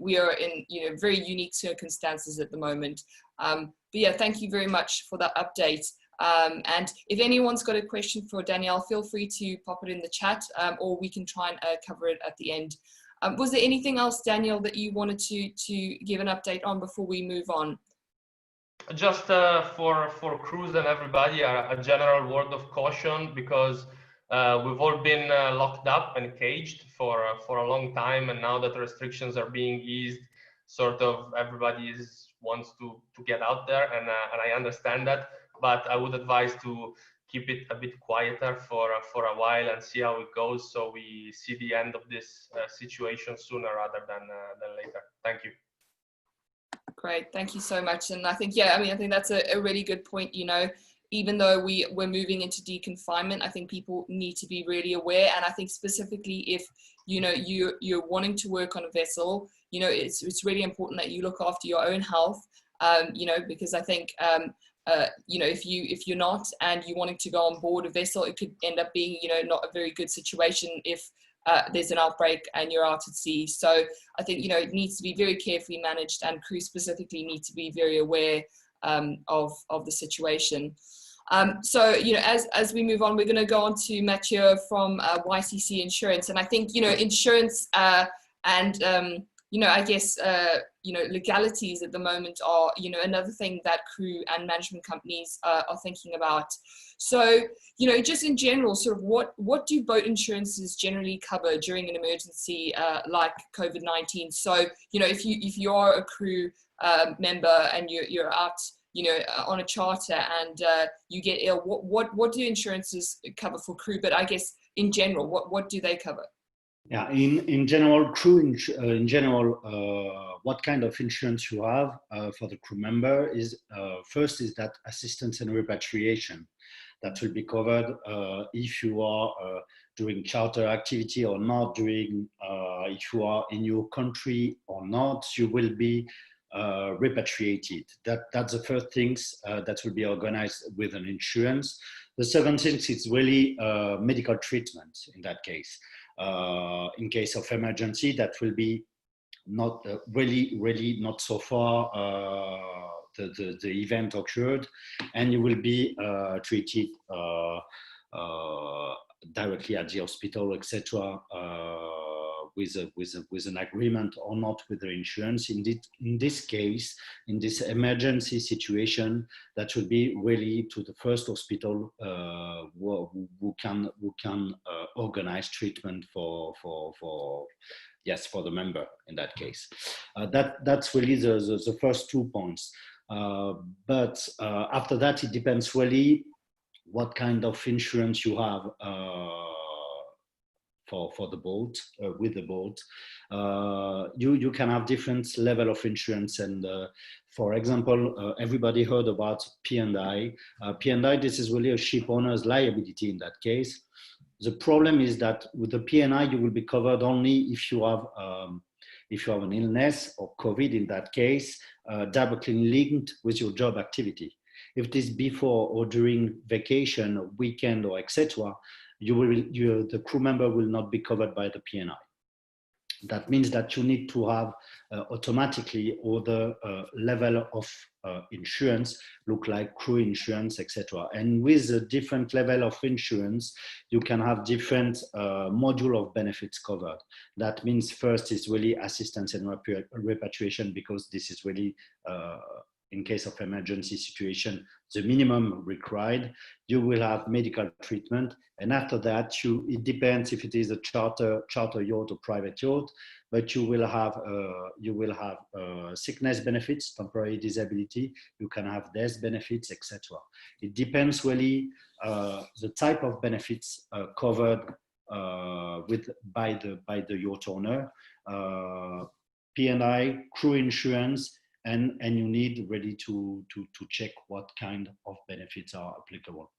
A: we are in, you know, very unique circumstances at the moment. But yeah, thank you very much for that update. And if anyone's got a question for Danielle, feel free to pop it in the chat, or we can try and cover it at the end. Was there anything else, Daniel, that you wanted to give an update on before we move on?
D: Just for crews and everybody, a general word of caution, because we've all been locked up and caged for a long time, and now that the restrictions are being eased, sort of everybody wants to get out there, and I understand that, but I would advise to keep it a bit quieter for a while and see how it goes, so we see the end of this situation sooner rather than later. Thank you.
A: Great, thank you so much. And I think, yeah, I mean, I think that's a really good point. You know, even though we're moving into de-confinement, I think people need to be really aware. And I think specifically if, you know, you're wanting to work on a vessel, you know, it's really important that you look after your own health, you know, because I think, you know, if you're not and you're wanting to go on board a vessel, it could end up being, you know, not a very good situation if there's an outbreak and you're out at sea. So I think, you know, it needs to be very carefully managed, and crews specifically need to be very aware of the situation. So, you know, as we move on, we're going to go on to Mathieu from WYCC Insurance. And I think, you know, insurance and, you know, I guess, you know, legalities at the moment are, you know, another thing that crew and management companies are thinking about. So, you know, just in general, sort of what do boat insurances generally cover during an emergency like COVID-19? So, you know, if you are a crew member and you're out, you know, on a charter and you get ill, what do insurances cover for crew? But I guess in general, what do they cover?
E: Yeah, in general, what kind of insurance you have for the crew member is first is that assistance and repatriation. That will be covered if you are doing charter activity or not, if you are in your country or not, you will be repatriated. That's the first things that will be organized with an insurance. The second thing is really medical treatment in that case. In case of emergency, that will be not really not so far the event occurred, and you will be treated directly at the hospital, etc. With an agreement or not with the insurance. In this case, in this emergency situation, that would be really to the first hospital who can organize treatment for the member in that case. That's really the first 2 points. But after that, it depends really what kind of insurance you have for the boat, with the boat. You can have different level of insurance, and for example, everybody heard about P&I. P&I, this is really a ship owner's liability in that case. The problem is that with the P&I, you will be covered only if you have an illness or COVID in that case, directly linked with your job activity. If it is before or during vacation, or weekend, or etc., the crew member will not be covered by the P&I. That means that you need to have automatically other level of insurance, look like crew insurance, etc. And with a different level of insurance, you can have different module of benefits covered. That means first is really assistance and repatriation, because this is really in case of emergency situation, the minimum required. You will have medical treatment, and after that, it depends if it is a charter yacht or private yacht, but you will have sickness benefits, temporary disability. You can have death benefits, etc. It depends really the type of benefits covered by the yacht owner. P&I, crew insurance, and you need really to check what kind of benefits are applicable.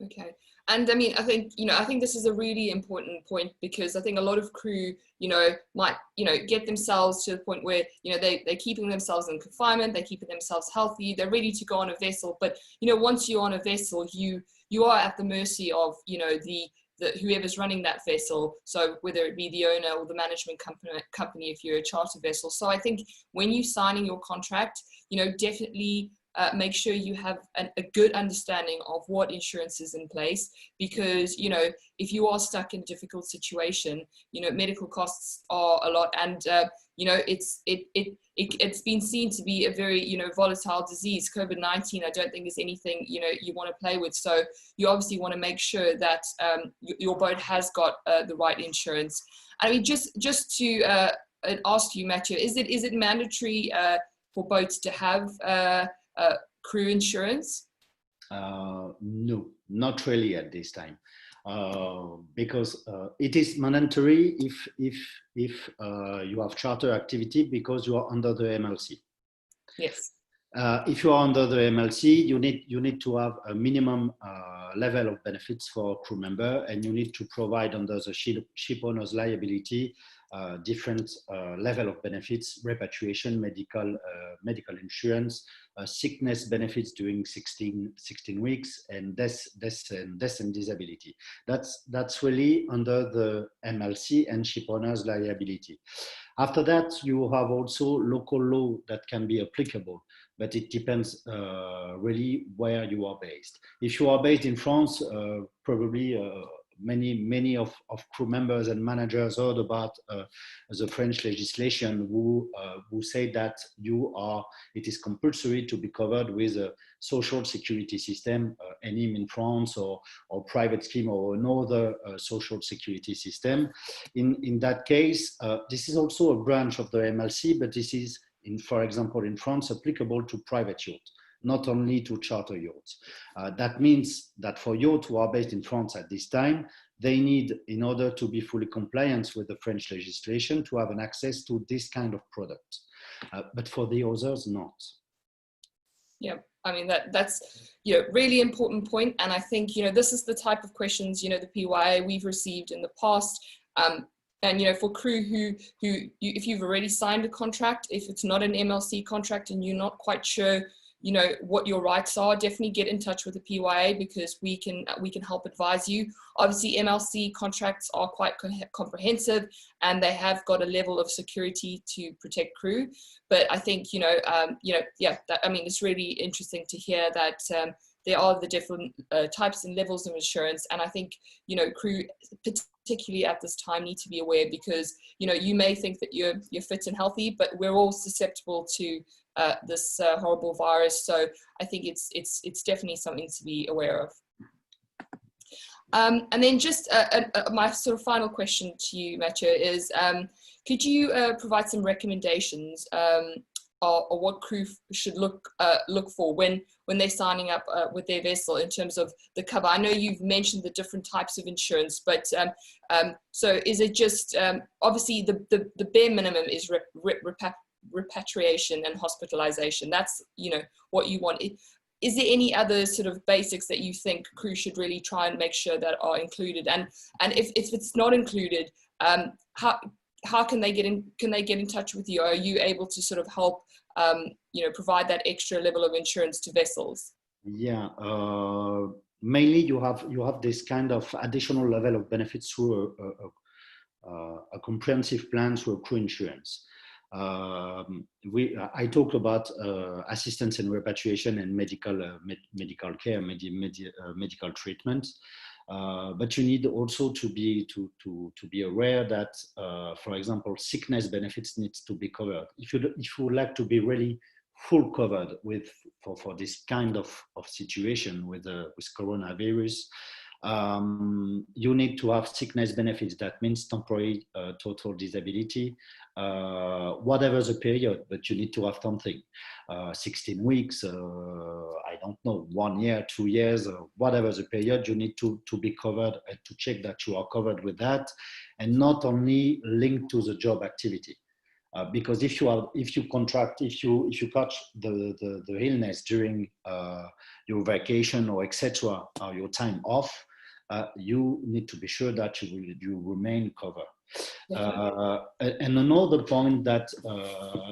A: Okay. And I mean, I think this is a really important point, because I think a lot of crew, might, get themselves to the point where, they're keeping themselves in confinement, they're keeping themselves healthy, they're ready to go on a vessel. But, once you're on a vessel, you are at the mercy of, the whoever's running that vessel. So whether it be the owner or the management company, if you're a charter vessel. So I think when you're signing your contract, definitely make sure you have a good understanding of what insurance is in place, because if you are stuck in a difficult situation, medical costs are a lot, and it's been seen to be a very volatile disease. COVID-19, I don't think is anything you want to play with. So you obviously want to make sure that your boat has got the right insurance. I mean, just to ask you, Mathieu, is it mandatory for boats to have crew insurance?
E: No, not really at this time, because it is mandatory if you have charter activity, because you are under the MLC.
A: Yes.
E: If you are under the MLC, you need to have a minimum level of benefits for crew member, and you need to provide under the ship owner's liability different level of benefits: repatriation, medical insurance, sickness benefits during 16 weeks, and death and disability. That's really under the MLC and ship owner's liability. After that, you have also local law that can be applicable, but it depends really where you are based. If you are based in France, probably many of crew members and managers heard about the French legislation who say that it is compulsory to be covered with a social security system, ENIM in France, or private scheme, or another social security system. In that case, this is also a branch of the MLC, but this is, for example, in France, applicable to private yachts, not only to charter yachts. That means that for yachts who are based in France at this time, they need, in order to be fully compliant with the French legislation, to have an access to this kind of product. But for the others, not.
A: Yeah, I mean, that's really important point. And I think, this is the type of questions, the PYA we've received in the past. And, for crew who if you've already signed a contract, if it's not an MLC contract and you're not quite sure, what your rights are, definitely get in touch with the PYA, because we can help advise you. Obviously, MLC contracts are quite comprehensive, and they have got a level of security to protect crew. But I think, it's really interesting to hear that there are the different types and levels of insurance. And I think, crew, particularly at this time, need to be aware, because, you may think that you're fit and healthy, but we're all susceptible to this horrible virus. So I think it's definitely something to be aware of. And then just my sort of final question to you, Mathieu, is could you provide some recommendations or what crew should look for when they're signing up with their vessel in terms of the cover? I know you've mentioned the different types of insurance, but so is it just obviously the bare minimum is repatriation and hospitalization? That's what you want. Is there any other sort of basics that you think crew should really try and make sure that are included? And if it's not included, how can they get in touch with you? Are you able to sort of help provide that extra level of insurance to vessels?
E: Yeah, mainly you have this kind of additional level of benefits through a comprehensive plan through a crew insurance. I talked about assistance in repatriation and medical care, medical treatment. But you need also to be aware that, for example, sickness benefits needs to be covered. If you would like to be really full covered for this kind of situation with coronavirus, you need to have sickness benefits. That means temporary total disability, whatever the period, but you need to have something. 16 weeks, I don't know, 1 year, 2 years, whatever the period, you need to be covered and to check that you are covered with that, and not only linked to the job activity. Because if you catch the illness during your vacation or etc. or your time off, you need to be sure that you remain covered. And another point that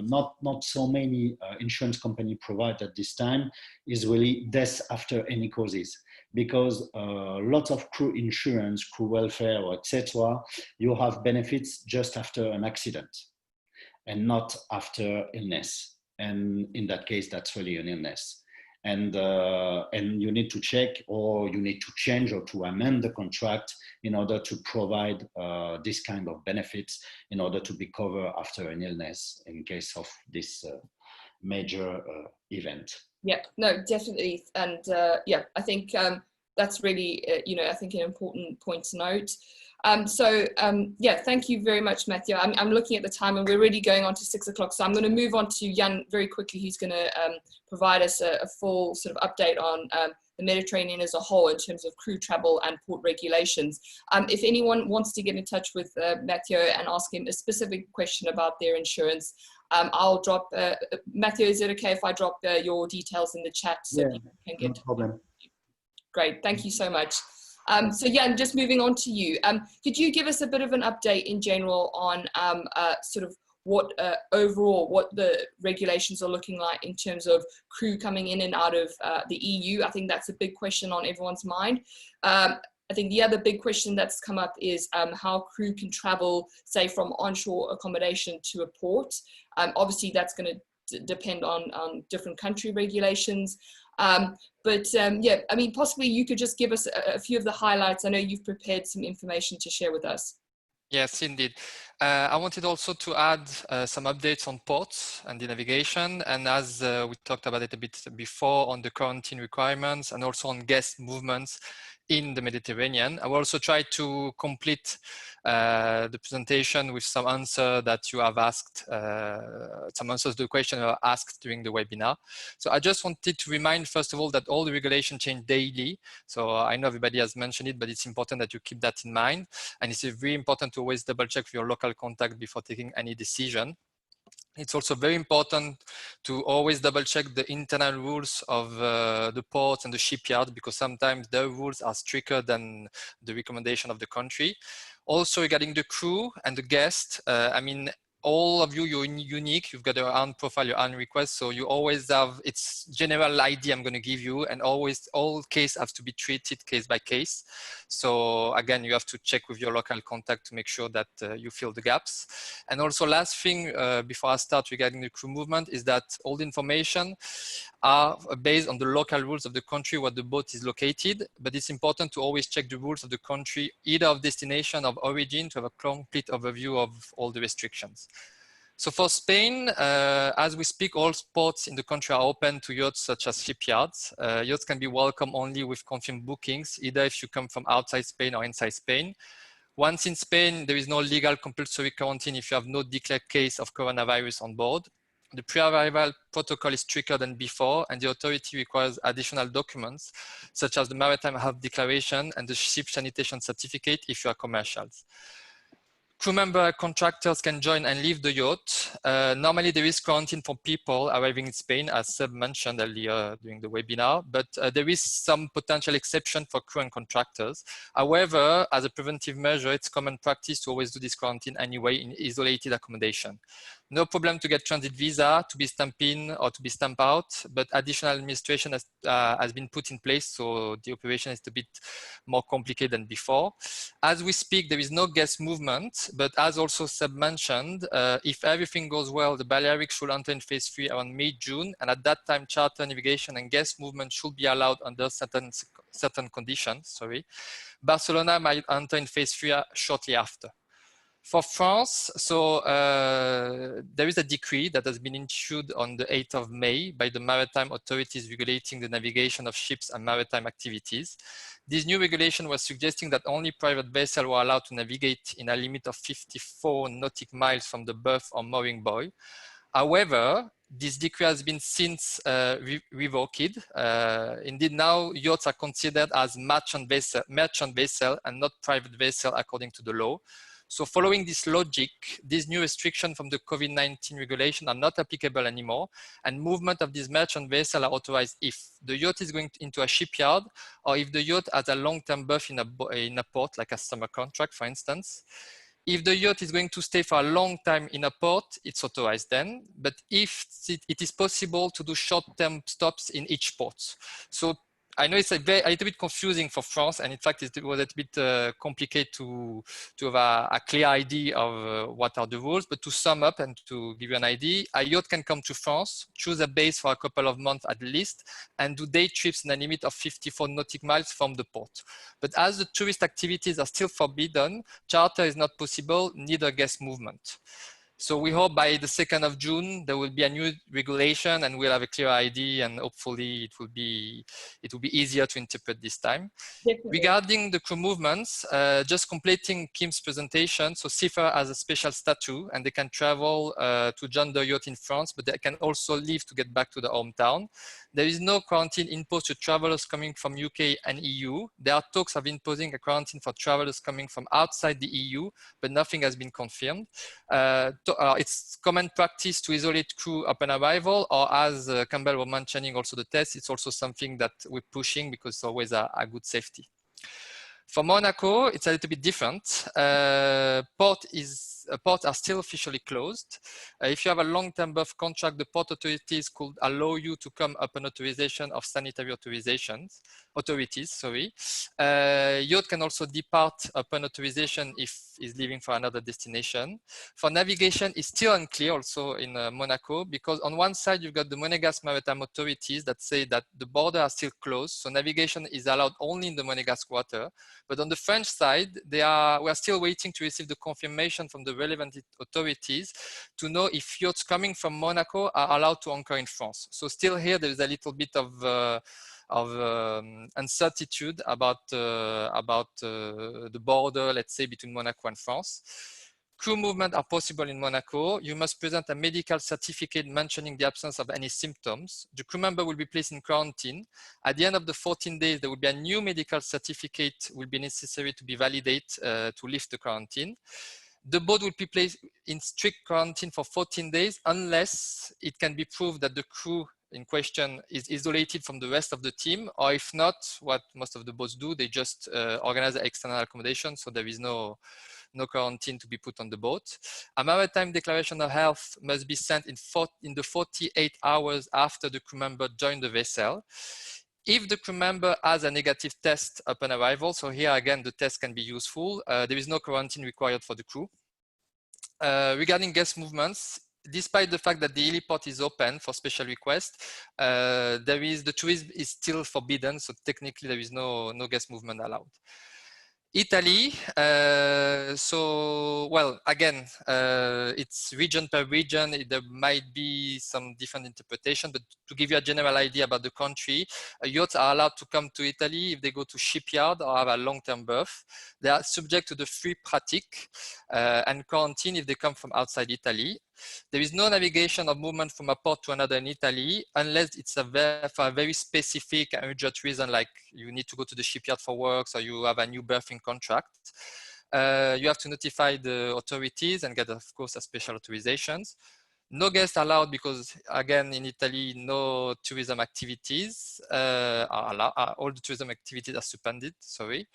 E: not so many insurance companies provide at this time is really death after any causes, because lots of crew insurance, crew welfare, or etc., you have benefits just after an accident and not after illness. And in that case, that's really an illness. And you need to check, or you need to change or to amend the contract in order to provide this kind of benefits in order to be covered after an illness in case of this major event.
A: Yeah, no, definitely. And yeah, I think that's really, I think an important point to note. Yeah, thank you very much, Matthew. I'm looking at the time and we're already going on to 6 o'clock. So I'm going to move on to Jan very quickly. He's going to provide us a full sort of update on the Mediterranean as a whole in terms of crew travel and port regulations. If anyone wants to get in touch with Matthew and ask him a specific question about their insurance, I'll drop, Matthew, is it okay if I drop your details in the chat so people can get
E: no problem.
A: Great, thank you so much. So Jan, just moving on to you. Could you give us a bit of an update in general on sort of what overall, what the regulations are looking like in terms of crew coming in and out of the EU? I think that's a big question on everyone's mind. I think the other big question that's come up is how crew can travel, say, from onshore accommodation to a port. Obviously, that's going to depend on different country regulations. Yeah, I mean, possibly you could just give us a few of the highlights. I know you've prepared some information to share with us.
B: Yes, indeed. I wanted also to add some updates on ports and the navigation. And as we talked about it a bit before, on the quarantine requirements and also on guest movements in the Mediterranean. I will also try to complete the presentation with some answer that you have asked, some answers to the question I asked during the webinar. So I just wanted to remind, first of all, that all the regulations change daily. So I know everybody has mentioned it, but it's important that you keep that in mind. And it's very important to always double check with your local contact before taking any decision. It's also very important to always double check the internal rules of the ports and the shipyard, because sometimes their rules are stricter than the recommendation of the country. Also regarding the crew and the guests, I mean, all of you, you're unique, you've got your own profile, your own request, so you always have, it's general ID I'm going to give you, and always all cases have to be treated case by case. So again, you have to check with your local contact to make sure that you fill the gaps. And also last thing before I start regarding the crew movement is that all the information are based on the local rules of the country where the boat is located, but it's important to always check the rules of the country, either of destination or of origin, to have a complete overview of all the restrictions. So for Spain, as we speak, all ports in the country are open to yachts such as shipyards. Yachts can be welcome only with confirmed bookings, either if you come from outside Spain or inside Spain. Once in Spain, there is no legal compulsory quarantine if you have no declared case of coronavirus on board. The pre-arrival protocol is stricter than before, and the authority requires additional documents, such as the Maritime Health Declaration and the Ship Sanitation Certificate if you are commercials. Crew member contractors can join and leave the yacht. Normally there is quarantine for people arriving in Spain, as Seb mentioned earlier during the webinar, but there is some potential exception for crew and contractors. However, as a preventive measure, it's common practice to always do this quarantine anyway in isolated accommodation. No problem to get transit visa, to be stamped in or to be stamped out, but additional administration has been put in place, so the operation is a bit more complicated than before. As we speak, there is no guest movement, but as also Seb mentioned, if everything goes well, the Balearic should enter in phase 3 around May-June, and at that time, charter, navigation, and guest movement should be allowed under certain conditions. Barcelona might enter in phase 3 shortly after. For France, so there is a decree that has been issued on the 8th of May by the maritime authorities regulating the navigation of ships and maritime activities. This new regulation was suggesting that only private vessels were allowed to navigate in a limit of 54 nautical miles from the berth or mooring buoy. However, this decree has been since revoked. Indeed, now yachts are considered as merchant vessel and not private vessel according to the law. So following this logic, these new restrictions from the COVID-19 regulation are not applicable anymore, and movement of these merchant vessels are authorized if the yacht is going into a shipyard, or if the yacht has a long-term berth in a port, like a summer contract, for instance. If the yacht is going to stay for a long time in a port, it's authorized then. But if it is possible to do short-term stops in each port. So I know it's a little bit confusing for France, and in fact, it was a bit complicated to have a clear idea of what are the rules. But to sum up and to give you an idea, a yacht can come to France, choose a base for a couple of months at least, and do day trips in a limit of 54 nautical miles from the port. But as the tourist activities are still forbidden, charter is not possible, neither guest movement. So we hope by the 2nd of June, there will be a new regulation and we'll have a clear idea, and hopefully it will be easier to interpret this time.
A: Definitely.
B: Regarding the crew movements, just completing Kim's presentation, so seafarer has a special status and they can travel to join the yacht in France, but they can also leave to get back to the hometown. There is no quarantine imposed to travelers coming from UK and EU. There are talks of imposing a quarantine for travelers coming from outside the EU, but nothing has been confirmed. It's common practice to isolate crew upon arrival, or as Campbell was mentioning also the test, it's also something that we're pushing because it's always a good safety. For Monaco, it's a little bit different. Ports are still officially closed. If you have a long-term berth contract, the port authorities could allow you to come upon authorization of sanitary authorities. Yacht can also depart upon authorization if is leaving for another destination. For navigation, it's still unclear also in Monaco, because on one side you've got the Monégasque maritime authorities that say that the borders are still closed, so navigation is allowed only in the Monégasque water. But on the French side, we are still waiting to receive the confirmation from the relevant authorities to know if yachts coming from Monaco are allowed to anchor in France. So still here, there is a little bit of uncertainty about the border, let's say, between Monaco and France. Crew movement are possible in Monaco. You must present a medical certificate mentioning the absence of any symptoms. The crew member will be placed in quarantine. At the end of the 14 days, there will be a new medical certificate will be necessary to be validated to lift the quarantine. The boat will be placed in strict quarantine for 14 days unless it can be proved that the crew in question is isolated from the rest of the team, or if not, what most of the boats do, they just organize external accommodation, so there is no quarantine to be put on the boat. A maritime declaration of health must be sent in the 48 hours after the crew member joined the vessel. If the crew member has a negative test upon arrival, so here again the test can be useful, there is no quarantine required for the crew. Regarding guest movements, despite the fact that the heliport is open for special requests, the tourism is still forbidden, so technically there is no guest movement allowed. Italy, again, it's region per region. There might be some different interpretation, but to give you a general idea about the country, yachts are allowed to come to Italy if they go to shipyard or have a long-term berth. They are subject to the free pratique and quarantine if they come from outside Italy. There is no navigation or movement from a port to another in Italy unless it's for a very specific and urgent reason, like you need to go to the shipyard for work, or you have a new berthing contract. You have to notify the authorities and get, of course, a special authorizations. No guests allowed because, again, in Italy, no tourism activities are allowed. All the tourism activities are suspended, sorry.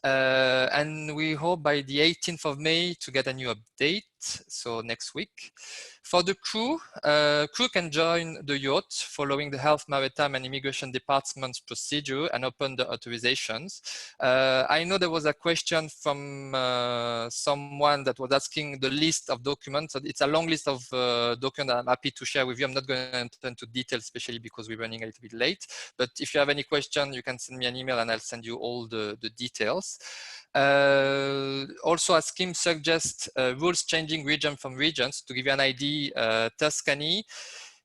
B: And we hope by the 18th of May to get a new update, so next week. For the crew, crew can join the yacht following the Health, Maritime and Immigration Department's procedure and open the authorizations. I know there was a question from someone that was asking the list of documents. So it's a long list of documents I'm happy to share with you. I'm not going to enter into details, especially because we're running a little bit late. But if you have any question, you can send me an email and I'll send you all the details. Also, as Kim suggests, rules changing region from regions. To give you an idea,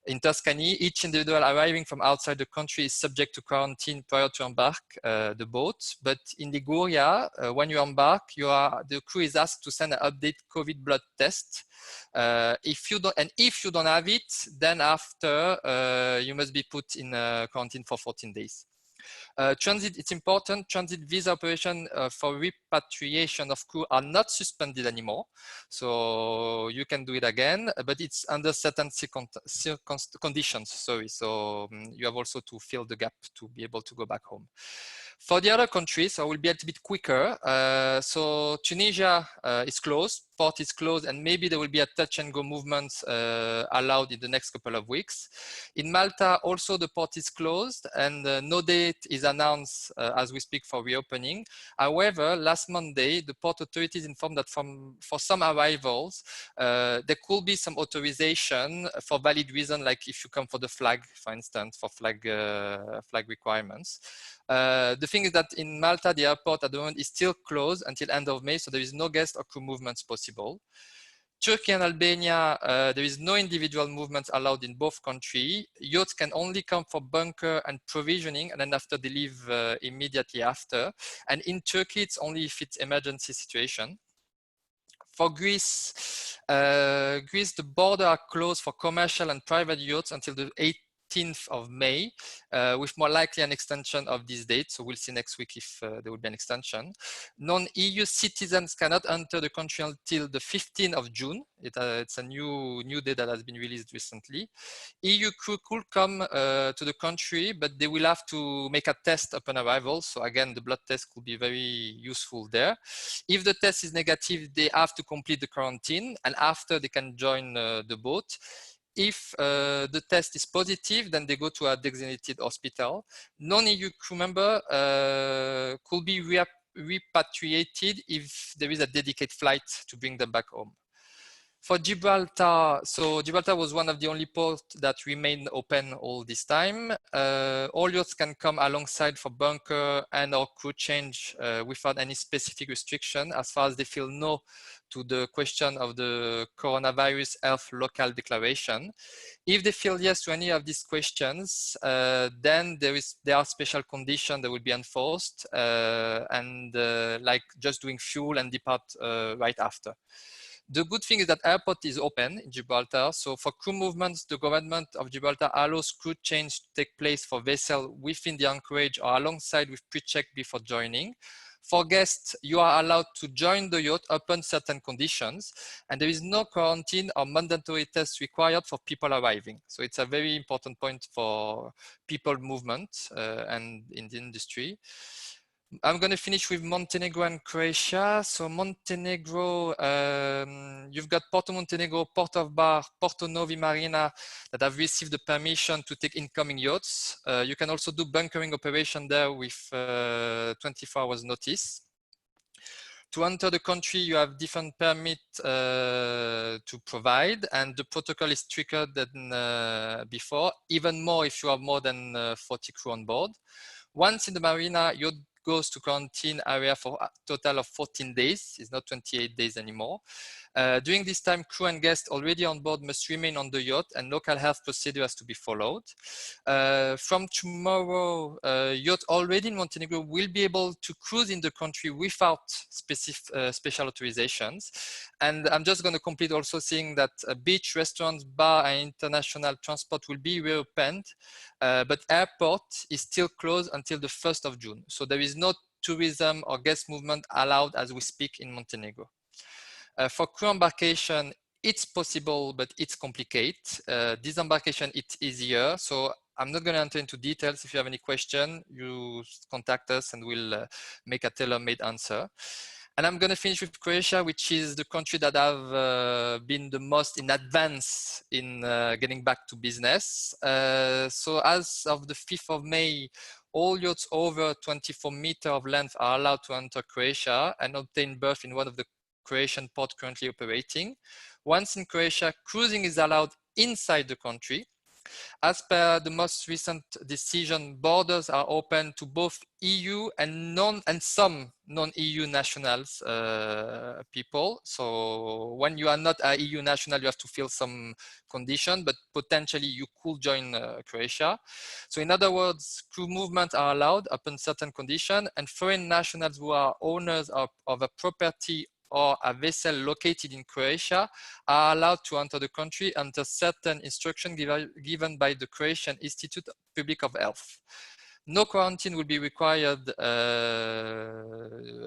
B: in Tuscany, each individual arriving from outside the country is subject to quarantine prior to embark the boat. But in Liguria, when you embark, the crew is asked to send an update COVID blood test. If you don't have it, then after you must be put in quarantine for 14 days. Transit, it's important, transit visa operation for repatriation of crew are not suspended anymore. So you can do it again, but it's under certain conditions, sorry. So you have also to fill the gap to be able to go back home. For the other countries, I will be a little bit quicker. So Tunisia is closed, port is closed, and maybe there will be a touch and go movements allowed in the next couple of weeks. In Malta, also the port is closed, and no date is announced as we speak for reopening. However, last Monday, the port authorities informed that for some arrivals, there could be some authorization for valid reason, like if you come for the flag, for instance, for flag requirements. The thing is that in Malta, the airport at the moment is still closed until end of May, so there is no guest or crew movements possible. Turkey and Albania, there is no individual movements allowed in both countries. Yachts can only come for bunker and provisioning, and then after they leave immediately after. And in Turkey, it's only if it's emergency situation. For Greece, the borders are closed for commercial and private yachts until the 18th of May, with more likely an extension of this date. So we'll see next week if there will be an extension. Non-EU citizens cannot enter the country until the 15th of June. It's a new date that has been released recently. EU crew could come to the country, but they will have to make a test upon arrival. So again, the blood test could be very useful there. If the test is negative, they have to complete the quarantine, and after they can join the boat. If the test is positive, then they go to a designated hospital. Non-EU crew member could be repatriated if there is a dedicated flight to bring them back home. For Gibraltar, so Gibraltar was one of the only ports that remained open all this time. All yachts can come alongside for bunker and or crew change without any specific restriction, as far as they feel no to the question of the coronavirus health local declaration. If they feel yes to any of these questions, then there are special conditions that will be enforced, and like just doing fuel and depart right after. The good thing is that airport is open in Gibraltar. So for crew movements, the government of Gibraltar allows crew change to take place for vessel within the anchorage or alongside with pre-check before joining. For guests, you are allowed to join the yacht upon certain conditions, and there is no quarantine or mandatory test required for people arriving. So it's a very important point for people movement and in the industry. I'm going to finish with Montenegro and Croatia. So Montenegro, you've got Porto Montenegro, Port of Bar, Porto Novi Marina that have received the permission to take incoming yachts. You can also do bunkering operation there with 24 hours notice. To enter the country, you have different permits to provide, and the protocol is stricter than before, even more if you have more than 40 crew on board. Once in the marina, yacht goes to quarantine area for a total of 14 days. It's not 28 days anymore. During this time, crew and guests already on board must remain on the yacht, and local health procedure has to be followed. From tomorrow, yacht already in Montenegro will be able to cruise in the country without special authorizations. And I'm just going to complete also saying that beach, restaurants, bar, and international transport will be reopened, but airport is still closed until the 1st of June. So there is no tourism or guest movement allowed as we speak in Montenegro. For crew embarkation, it's possible, but it's complicated. Disembarkation, it's easier. So I'm not going to enter into details. If you have any question, you contact us and we'll make a tailor-made answer. And I'm going to finish with Croatia, which is the country that have been the most in advance in getting back to business. So as of the 5th of May, all yachts over 24 meters of length are allowed to enter Croatia and obtain berth in one of the Croatian port currently operating. Once in Croatia, cruising is allowed inside the country. As per the most recent decision, borders are open to both EU and some non-EU nationals people. So when you are not an EU national, you have to fill some condition, but potentially you could join Croatia. So in other words, crew movements are allowed upon certain condition, and foreign nationals who are owners of a property or a vessel located in Croatia are allowed to enter the country under certain instruction given by the Croatian Institute Public of Health. No quarantine will be required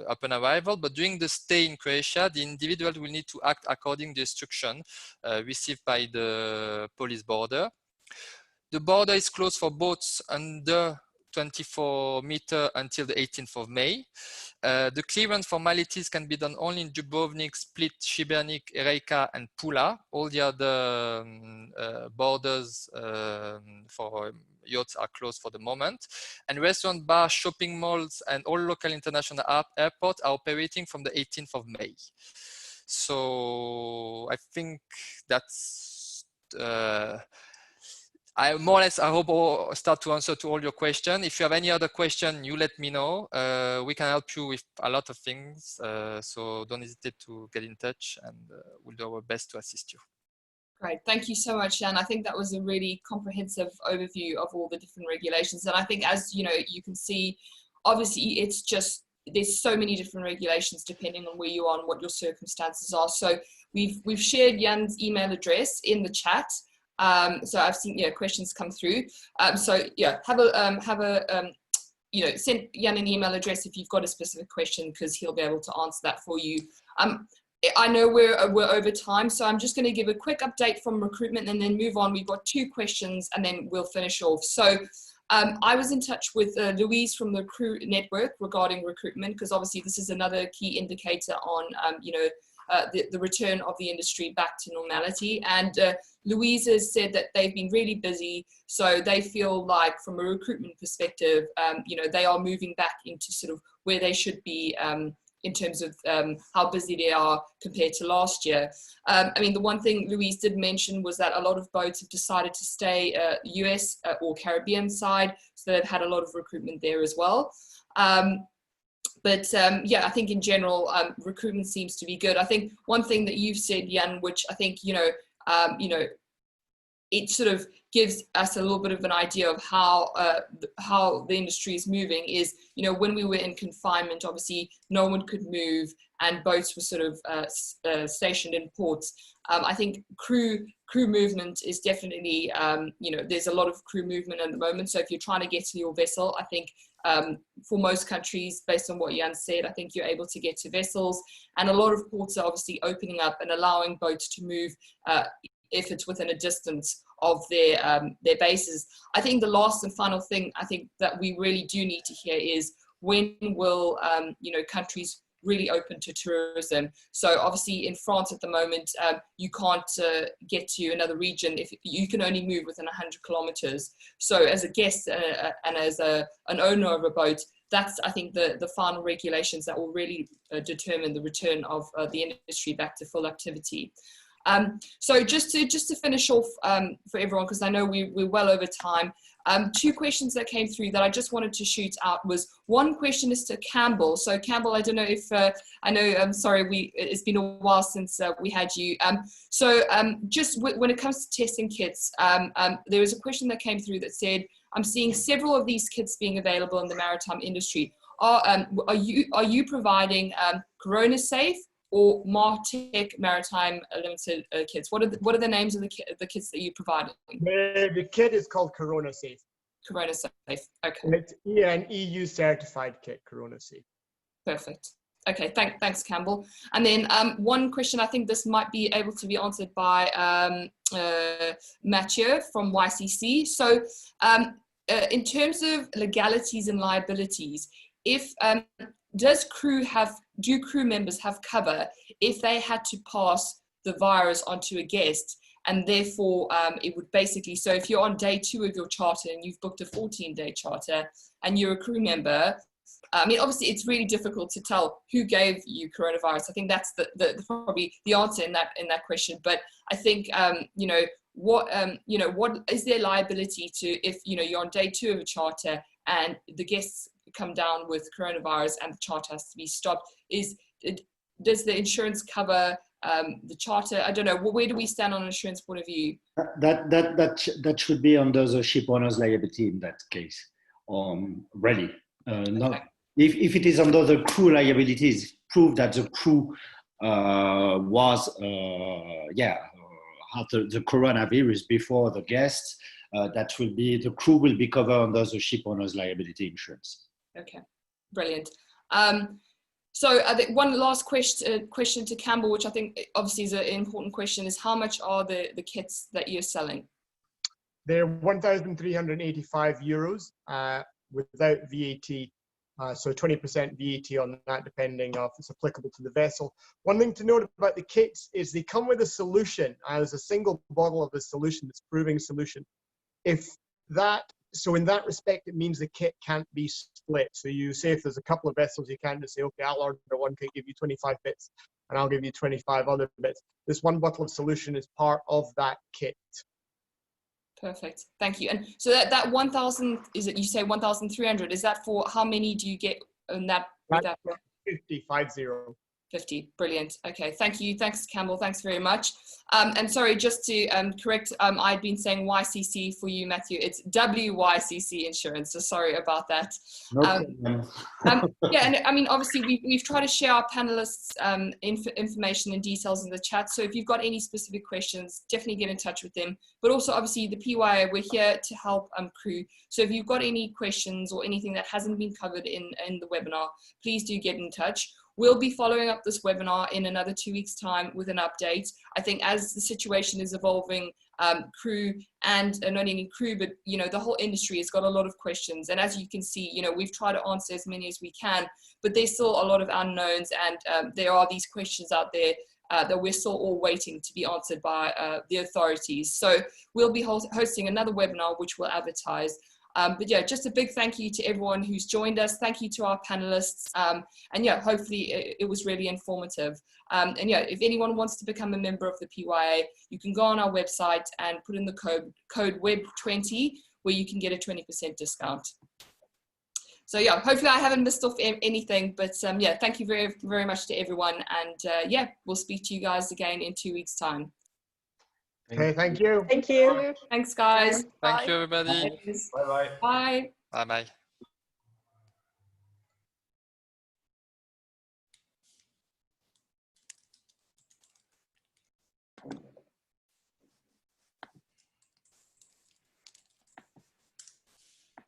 B: upon arrival, but during the stay in Croatia, the individual will need to act according to the instruction received by the police border. The border is closed for boats under 24 meters until the 18th of May. The clearance formalities can be done only in Dubrovnik, Split, Šibenik, Rijeka, and Pula. All the other borders for yachts are closed for the moment. And restaurant, bars, shopping malls, and all local international airports are operating from the 18th of May. So I think that's I more or less, I hope I'll start to answer to all your questions. If you have any other question, you let me know. We can help you with a lot of things. So don't hesitate to get in touch, and we'll do our best to assist you.
A: Great, thank you so much, Jan. I think that was a really comprehensive overview of all the different regulations. And I think, as you know, you can see, obviously it's just, there's so many different regulations depending on where you are and what your circumstances are. So we've shared Jan's email address in the chat. So I've seen questions come through. So yeah, send Jan an email address if you've got a specific question, because he'll be able to answer that for you. I know we're over time, so I'm just going to give a quick update from recruitment and then move on. We've got 2 questions and then we'll finish off. So I was in touch with Louise from the Crew Network regarding recruitment, because obviously this is another key indicator on the return of the industry back to normality. And Louise has said that they've been really busy, so they feel like from a recruitment perspective, they are moving back into sort of where they should be in terms of how busy they are compared to last year. I mean, the one thing Louise did mention was that a lot of boats have decided to stay US or Caribbean side, so they've had a lot of recruitment there as well. Yeah, I think in general, recruitment seems to be good. I think one thing that you've said, Jan, which I think, it sort of gives us a little bit of an idea of how the industry is moving is, when we were in confinement, obviously no one could move and boats were sort of stationed in ports. I think crew movement is definitely, there's a lot of crew movement at the moment. So if you're trying to get to your vessel, I think for most countries, based on what Jan said, I think you're able to get to vessels, and a lot of ports are obviously opening up and allowing boats to move if it's within a distance of their bases. I think the last and final thing I think that we really do need to hear is, when will countries really open to tourism? So obviously in France at the moment, you can't get to another region if you can only move within 100 kilometers. So as a guest and as an owner of a boat, that's, I think, the final regulations that will really determine the return of the industry back to full activity. So just to finish off for everyone, because I know we're well over time, 2 questions that came through that I just wanted to shoot out was, one question is to Campbell. So Campbell, I don't know if, I'm sorry, it's been a while since we had you. Just when it comes to testing kits, there was a question that came through that said, I'm seeing several of these kits being available in the maritime industry. Are you providing Corona Safe or Martech Maritime Limited kits? What are the names of the kits that you provide?
G: The kit is called Corona Safe.
A: Corona Safe, okay.
G: And it's an EU certified kit, Corona Safe.
A: Perfect. Okay, thanks, Campbell. And then one question, I think this might be able to be answered by Mathieu from WYCC. So in terms of legalities and liabilities, if do crew members have cover if they had to pass the virus onto a guest? And therefore it would basically, so if you're on day 2 of your charter and you've booked a 14-day charter and you're a crew member, I mean, obviously it's really difficult to tell who gave you coronavirus. I think that's probably the answer in that question. But I think, what is their liability to, if, you're on day 2 of a charter and the guests come down with coronavirus and the charter has to be stopped? Does the insurance cover the charter? I don't know. Where do we stand on an insurance point of view?
E: That should be under the ship owner's liability in that case. Really, not if it is under the crew liabilities, prove that the crew was had the coronavirus before the guests. that will be, the crew will be covered under the ship owner's liability insurance.
A: Okay, brilliant. So I think one last question to Campbell, which I think obviously is an important question, is how much are the kits that you're selling?
G: They're 1,385 euros without VAT. So 20% VAT on that, depending if it's applicable to the vessel. One thing to note about the kits is they come with a solution. There's a single bottle of the solution, that's proving solution. So in that respect, it means the kit can't be split. So you say if there's a couple of vessels, you can't just say, okay, I'll order one kit, give you 25 bits, and I'll give you 25 other bits. This one bottle of solution is part of that kit.
A: Perfect, thank you. And so that 1,000, is it, you say 1,300, is that for how many do you get in that? 50, brilliant. Okay, thank you. Thanks, Campbell. Thanks very much. And sorry, just to correct, I'd been saying YCC for you, Matthew. It's WYCC insurance, so sorry about that.
E: No problem.
A: Yeah, and I mean, obviously, we've tried to share our panelists' information and details in the chat. So if you've got any specific questions, definitely get in touch with them. But also, obviously, the PYA, we're here to help crew. So if you've got any questions or anything that hasn't been covered in the webinar, please do get in touch. We'll be following up this webinar in another 2 weeks' time with an update. I think as the situation is evolving, crew and not only crew, but the whole industry has got a lot of questions. And as you can see, we've tried to answer as many as we can, but there's still a lot of unknowns, and there are these questions out there that we're still all waiting to be answered by the authorities. So we'll be hosting another webinar, which we'll advertise. But yeah, just a big thank you to everyone who's joined us. Thank you to our panelists. And yeah, hopefully it was really informative. And yeah, if anyone wants to become a member of the PYA, you can go on our website and put in the code WEB20, where you can get a 20% discount. So yeah, hopefully I haven't missed off anything, but yeah, thank you very, very much to everyone. And yeah, we'll speak to you guys again in 2 weeks' time.
G: Okay, thank you.
C: Thank you.
A: Thanks, guys.
B: Thank you, everybody.
D: Bye-bye.
A: Bye.
B: Bye-bye.